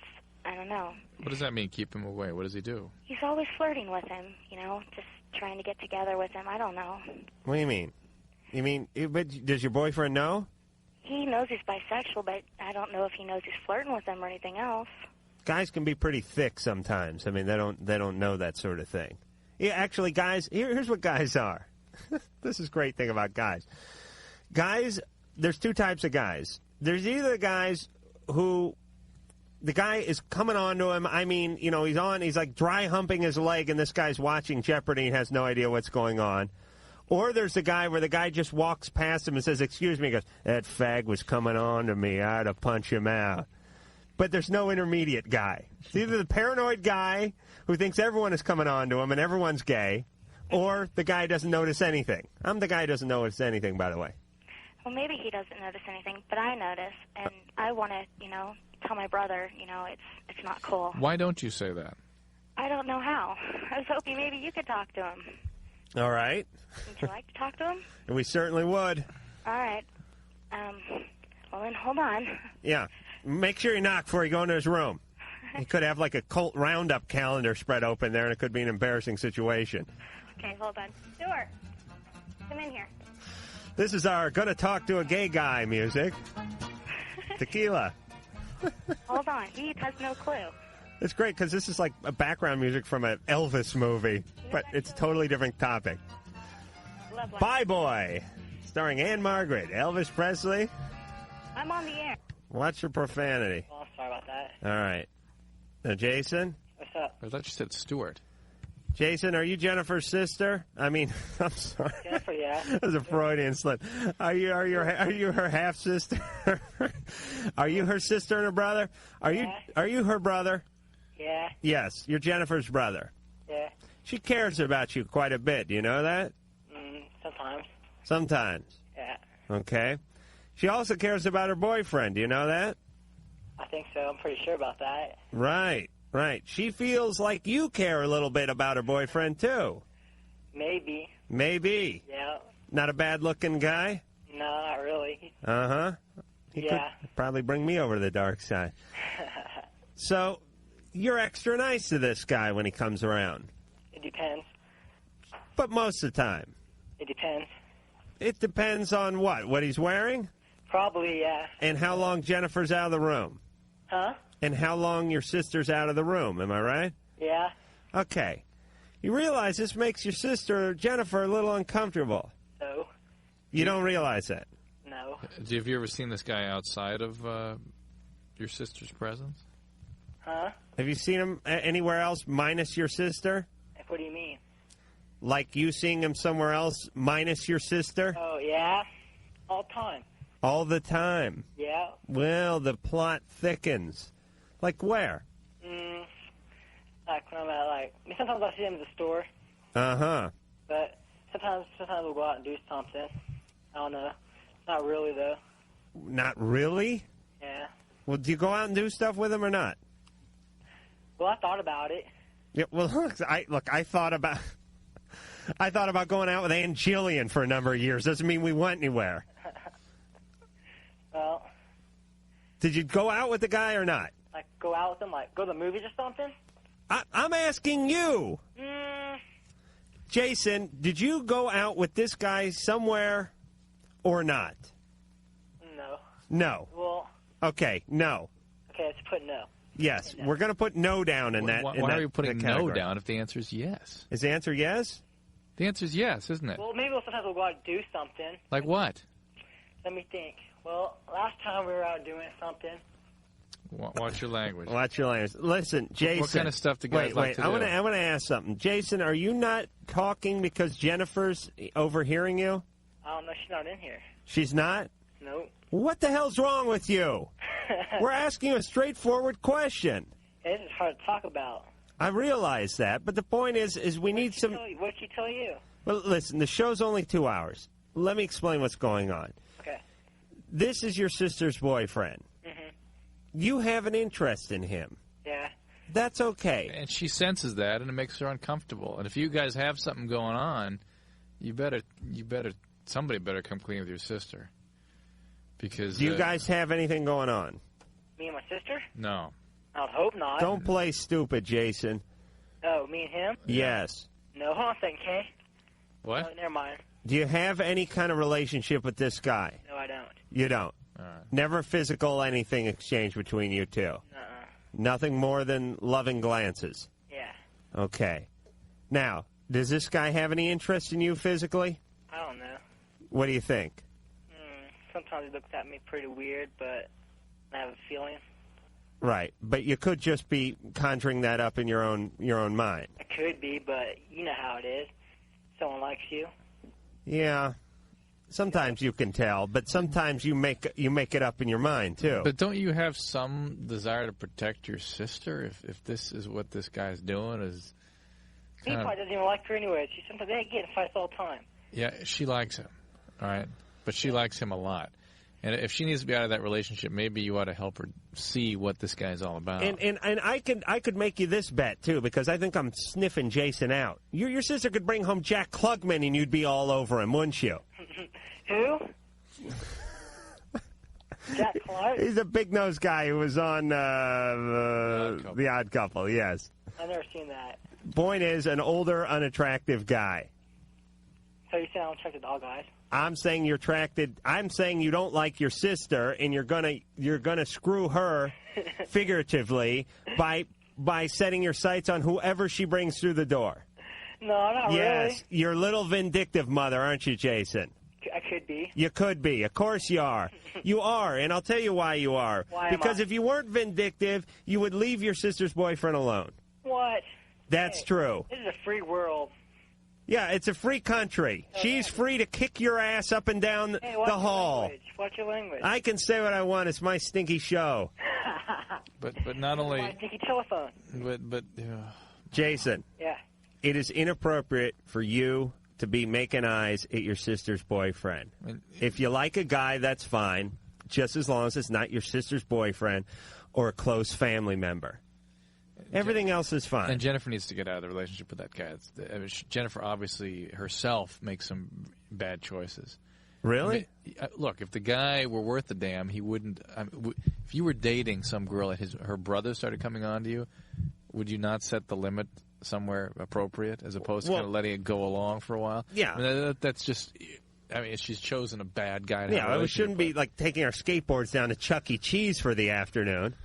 I don't know. What does that mean, keep him away? What does he do? He's always flirting with him, just trying to get together with him. I don't know. What do you mean? You mean, but does your boyfriend know? He knows he's bisexual, but I don't know if he knows he's flirting with him or anything else. Guys can be pretty thick sometimes. I mean, they don't know that sort of thing. Yeah, actually, guys, here's what guys are. This is a great thing about guys. Guys, there's two types of guys. There's either the guys who the guy is coming on to him. I mean, he's like dry humping his leg, and this guy's watching Jeopardy and has no idea what's going on. Or there's the guy where the guy just walks past him and says, excuse me, he goes, that fag was coming on to me. I had to punch him out. But there's no intermediate guy. It's either the paranoid guy who thinks everyone is coming on to him and everyone's gay, or the guy doesn't notice anything. I'm the guy who doesn't notice anything, by the way. Well, maybe he doesn't notice anything, but I notice, and I want to, tell my brother, it's not cool. Why don't you say that? I don't know how. I was hoping maybe you could talk to him. All right. Would you like to talk to him? We certainly would. All right. Well, then hold on. Yeah. Make sure you knock before you go into his room. He could have like a cult roundup calendar spread open there, and it could be an embarrassing situation. Okay, hold on. Stuart, come in here. This is our Gonna Talk to a Gay Guy music. Tequila. Hold on. He has no clue. It's great because this is like a background music from an Elvis movie, but it's a totally different topic. Loveline. Bye Boy, starring Anne Margaret, Elvis Presley. I'm on the air. Watch your profanity. Oh, sorry about that. All right. Now, Jason? What's up? I thought you said Stuart. Jason, are you Jennifer's sister? I mean, I'm sorry. Jennifer, yeah. That was a Freudian slip. Are you her half sister? Are you her sister and her brother? Are you her brother? Yeah. Yes, you're Jennifer's brother. Yeah. She cares about you quite a bit. Do you know that? Sometimes. Sometimes. Yeah. Okay. She also cares about her boyfriend. Do you know that? I think so. I'm pretty sure about that. Right. Right. She feels like you care a little bit about her boyfriend, too. Maybe. Maybe. Yeah. Not a bad-looking guy? No, not really. Uh-huh. He could probably bring me over to the dark side. So, you're extra nice to this guy when he comes around. It depends. But most of the time. It depends. It depends on what? What he's wearing? Probably, yeah. And how long Jennifer's out of the room? Huh? And how long your sister's out of the room, am I right? Yeah. Okay. You realize this makes your sister, Jennifer, a little uncomfortable. No. You don't realize that? No. Have you ever seen this guy outside of your sister's presence? Huh? Have you seen him anywhere else minus your sister? What do you mean? Like you seeing him somewhere else minus your sister? Oh, yeah. All the time. All the time? Yeah. Well, the plot thickens. Like where? Like when I'm at, sometimes I see him in the store. Uh-huh. But sometimes we'll go out and do something. I don't know. Not really, though. Not really? Yeah. Well, do you go out and do stuff with him or not? Well, I thought about it. Yeah, well, I thought about going out with Ann Jillian for a number of years. Doesn't mean we went anywhere. Well. Did you go out with the guy or not? Like, go out with him? Like, go to the movies or something? I'm asking you. Jason, did you go out with this guy somewhere or not? No. No. Well. Okay, no. Okay, let's put no. Yes, we're going to put no down in that. Why are you putting no down if the answer is yes? Is the answer yes? The answer is yes, isn't it? Well, maybe sometimes we'll go out and do something. Like what? Let me think. Well, last time we were out doing something. Watch your language. Watch your language. Listen, Jason. What kind of stuff do guys like to do? I want to ask something. Jason, are you not talking because Jennifer's overhearing you? I don't know. She's not in here. She's not? Nope. What the hell's wrong with you? We're asking you a straightforward question. This is hard to talk about. I realize that, but the point is we need some... What did she tell you? Well, listen, the show's only 2 hours. Let me explain what's going on. Okay. This is your sister's boyfriend. Mm-hmm. You have an interest in him. Yeah. That's okay. And she senses that, and it makes her uncomfortable. And if you guys have something going on, somebody better come clean with your sister. Because do you guys have anything going on? Me and my sister? No. I would hope not. Don't play stupid, Jason. Oh, me and him? Yes. No, hold on a second, okay? What? No, never mind. Do you have any kind of relationship with this guy? No, I don't. You don't? All right. Never physical anything exchanged between you two? Nothing more than loving glances? Yeah. Okay. Now, does this guy have any interest in you physically? I don't know. What do you think? Sometimes he looks at me pretty weird, but I have a feeling. Right, but you could just be conjuring that up in your own mind. I could be, but you know how it is. Someone likes you. Yeah. Sometimes you can tell, but sometimes you make it up in your mind too. But don't you have some desire to protect your sister if this is what this guy's doing? Is He probably doesn't even like her anyway. Sometimes they get in fights all the time. Yeah, she likes him, all right? But she likes him a lot. And if she needs to be out of that relationship, maybe you ought to help her see what this guy's all about. And I could make you this bet too, because I think I'm sniffing Jason out. Your sister could bring home Jack Klugman and you'd be all over him, wouldn't you? Who? Jack Klugman? He's a big-nosed guy who was on The Odd Couple, yes. I've never seen that. Point is, an older, unattractive guy. So you saying I'm attracted to all guys? I'm saying you're attracted. I'm saying you don't like your sister, and you're gonna screw her figuratively by setting your sights on whoever she brings through the door. No, not Yes, you're a little vindictive mother, aren't you, Jason? really. I could be. You could be. Of course you are. You are, and I'll tell you why you are. Why am because I? if you weren't vindictive, you would leave your sister's boyfriend alone. What? That's true. This is a free world. Yeah, it's a free country. She's free to kick your ass up and down Hey, the hall. Watch your language. I can say what I want. It's my stinky show. But not only... My sticky telephone. But Jason. Yeah. It is inappropriate for you to be making eyes at your sister's boyfriend. If you like a guy, that's fine, just as long as it's not your sister's boyfriend or a close family member. Everything else is fine. And Jennifer needs to get out of the relationship with that guy. Jennifer obviously herself makes some bad choices. Really? Look, if the guy were worth a damn, he wouldn't. If you were dating some girl and her brother started coming on to you, would you not set the limit somewhere appropriate as opposed to kind of letting it go along for a while? Yeah. I mean, that's just. I mean, she's chosen a bad guy to have a we relationship shouldn't be like taking our skateboards down to Chuck E. Cheese for the afternoon.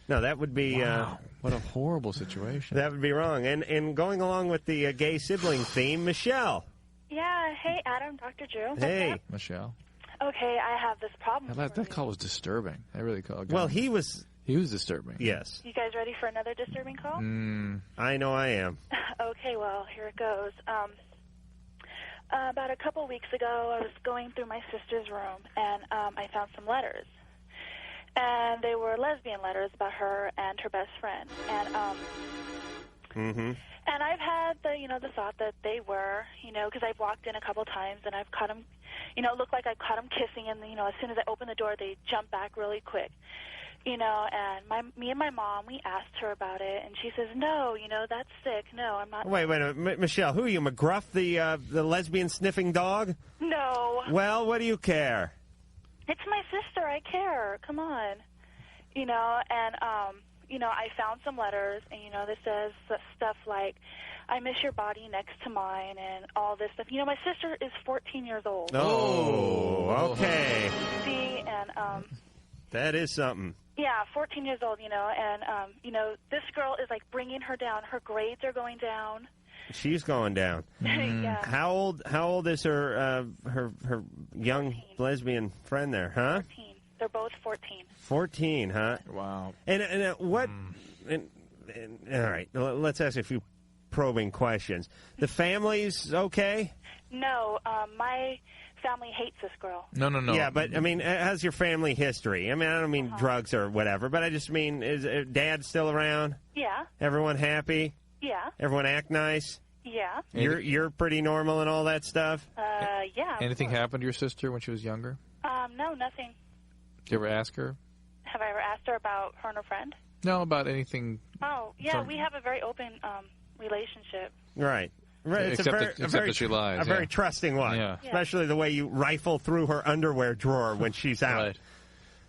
No, that would be... Wow, what a horrible situation. That would be wrong. And going along with the gay sibling theme, Michelle. Yeah, hey, Adam, Dr. Drew. Hey. Michelle. Okay, I have this problem. That call was disturbing. I really called. Well, he was disturbing. Yes. You guys ready for another disturbing call? I know I am. Okay, well, here it goes. About a couple weeks ago, I was going through my sister's room, and I found some letters. And they were lesbian letters about her and her best friend. And and I've had the thought that they were, because I've walked in a couple times and I've caught them, it looked like I caught them kissing, and as soon as I opened the door, they jumped back really quick. And me and my mom, we asked her about it, and she says, no, that's sick. No, I'm not. Wait a minute. Michelle, who are you, McGruff, the lesbian sniffing dog? No. Well, what do you care? It's my sister. I care. Come on. I found some letters, and, this says stuff like, I miss your body next to mine, and all this stuff. My sister is 14 years old. Oh, okay. See, and, that is something. yeah, 14 years old, and, this girl is, like, bringing her down. Her grades are going down. She's going down. Yeah. How old is her young 14. lesbian friend there, huh? 14. They're both 14. 14, huh? Wow. And what? And, all right, let's ask a few probing questions. The family's okay? No, my family hates this girl. No. Yeah, but I mean, how's your family history? I mean, I don't mean drugs or whatever, but I just mean, is Dad still around? Yeah. Everyone happy? Yeah. Everyone act nice? Yeah. You're pretty normal and all that stuff? Yeah. Anything happened to your sister when she was younger? No, nothing. Did you ever ask her? Have I ever asked her about her and her friend? No, about anything. Oh, yeah, we have a very open relationship. Right. It's Except that she lies. A very trusting one. Yeah. Especially the way you rifle through her underwear drawer when she's out.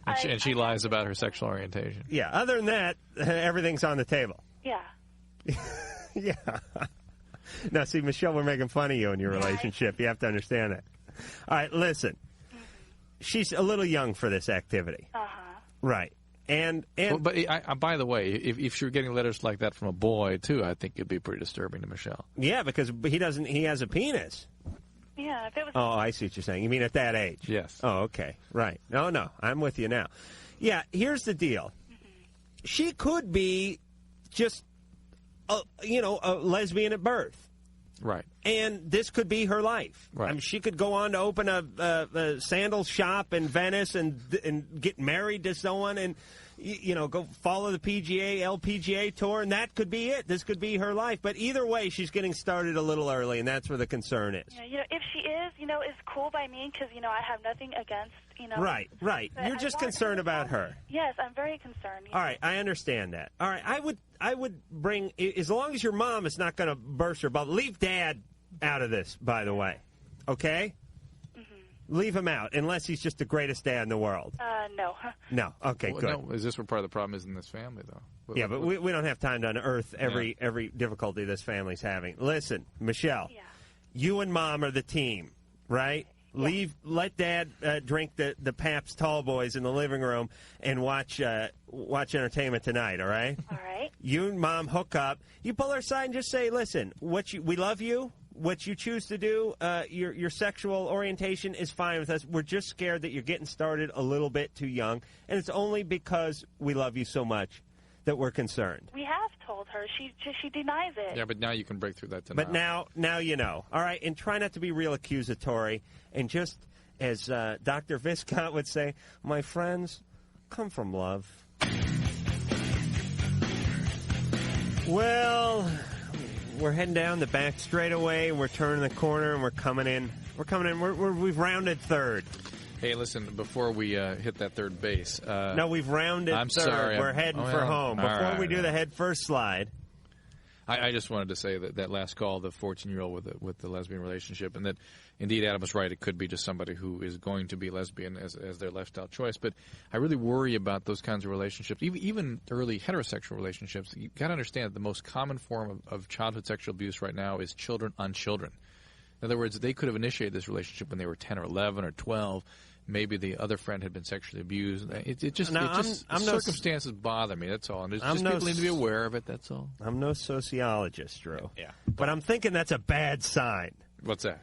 Right. And she lies about her sexual orientation. Yeah. Other than that, everything's on the table. Yeah. Yeah. Now, see, Michelle, we're making fun of you in your relationship. You have to understand that. All right, listen. She's a little young for this activity. Right. Well, but by the way, if she were getting letters like that from a boy too, I think it'd be pretty disturbing to Michelle. Yeah, because he has a penis. Yeah. Yeah, if it was. Oh, I see what you're saying. You mean at that age? Yes. Oh, okay. Right. No, I'm with you now. Yeah, here's the deal. She could be just, a lesbian at birth. Right. And this could be her life. Right. I mean, she could go on to open a sandal shop in Venice and get married to someone and, go follow the LPGA tour, and that could be it. This could be her life. But either way, she's getting started a little early, and that's where the concern is. Yeah, if she is, it's cool by me because, I have nothing against, Right. You're just concerned about her. Yes, I'm very concerned. All right, I understand that. All right, I would bring, as long as your mom is not going to burst her bubble, leave Dad out of this, by the way. Okay? Leave him out, unless he's just the greatest dad in the world. No. No. Okay, Well, good. No, is this where part of the problem is in this family, though? Yeah, but we don't have time to unearth every difficulty this family's having. Listen, Michelle, you and Mom are the team, right? Let Dad drink the Pabst Tall Boys in the living room and watch Entertainment Tonight, all right? All right. You and Mom hook up. You pull her aside and just say, listen, we love you. What you choose to do, your sexual orientation is fine with us. We're just scared that you're getting started a little bit too young, and it's only because we love you so much that we're concerned. We have told her. She denies it. Yeah, but now you can break through that denial. But now you know. All right, and try not to be real accusatory, and just, as Dr. Viscott would say, my friends, come from love. Well, we're heading down the back straightaway, and we're turning the corner, and we're coming in. We've rounded third. Hey, listen, before we hit that third base. No, we've rounded I'm third. sorry. We're heading for home. Before we do the head first slide. I just wanted to say that last call, the 14-year-old with the lesbian relationship, and that indeed Adam was right. It could be just somebody who is going to be lesbian as their lifestyle choice. But I really worry about those kinds of relationships, even early heterosexual relationships. You've got to understand that the most common form of childhood sexual abuse right now is children on children. In other words, they could have initiated this relationship when they were 10 or 11 or 12. Maybe the other friend had been sexually abused. Circumstances bother me, that's all. And people need to be aware of it, that's all. I'm no sociologist, Drew. Yeah. But I'm thinking that's a bad sign. What's that?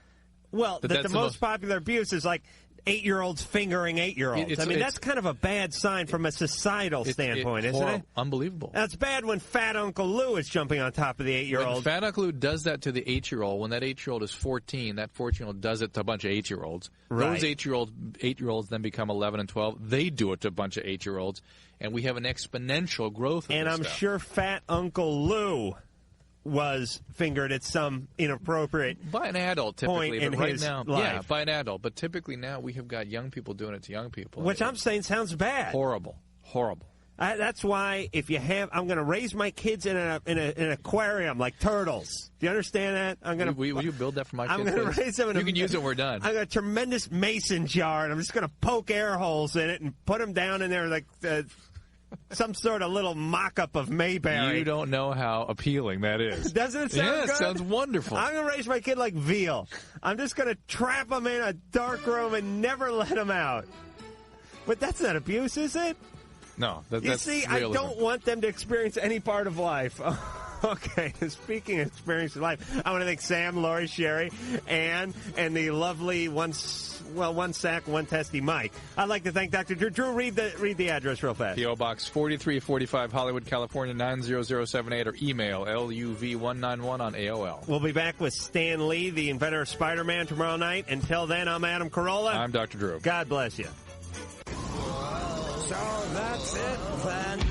Well, that the most popular abuse is like 8-year-olds fingering 8-year-olds. That's kind of a bad sign from a societal standpoint, isn't it? Unbelievable. That's bad when Fat Uncle Lou is jumping on top of the 8-year-old. When Fat Uncle Lou does that to the 8-year-old, when that 8-year-old is 14, that 14-year-old does it to a bunch of 8-year-olds. Right. Those 8-year-olds then become 11 and 12. They do it to a bunch of 8-year-olds, and we have an exponential growth of And this I'm stuff. sure Fat Uncle Lou was fingered at some inappropriate by an adult, typically, point in but right his now, life. yeah, by an adult. But typically now we have got young people doing it to young people, which I'm saying sounds bad. Horrible. That's why I'm going to raise my kids in an aquarium like turtles. Do you understand that? I'm going to. Will you build that for my kids? I'm going to raise them. You can use it when we're done. I got a tremendous mason jar, and I'm just going to poke air holes in it and put them down in there like. Some sort of little mock-up of Mayberry. You don't know how appealing that is. Doesn't it sound good? Yeah, it sounds wonderful. I'm going to raise my kid like Veal. I'm just going to trap him in a dark room and never let him out. But that's not abuse, is it? No, You that's see, realism. I don't want them to experience any part of life. Okay, speaking of experience of life, I want to thank Sam, Lori, Sherry, Ann, and the lovely one sack, one testy Mike. I'd like to thank Dr. Drew. Drew, read the address real fast. P.O. Box 4345, Hollywood, California, 90078, or email LUV191 on AOL. We'll be back with Stan Lee, the inventor of Spider-Man, tomorrow night. Until then, I'm Adam Carolla. I'm Dr. Drew. God bless you. So that's it, then.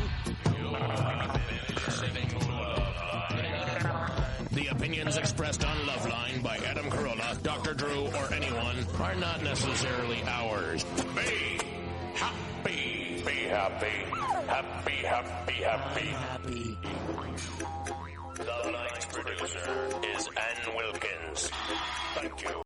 The opinions expressed on Loveline by Adam Carolla, Dr. Drew, or anyone are not necessarily ours. Be happy. Be happy. Happy, happy, happy. Loveline's producer is Ann Wilkins. Thank you.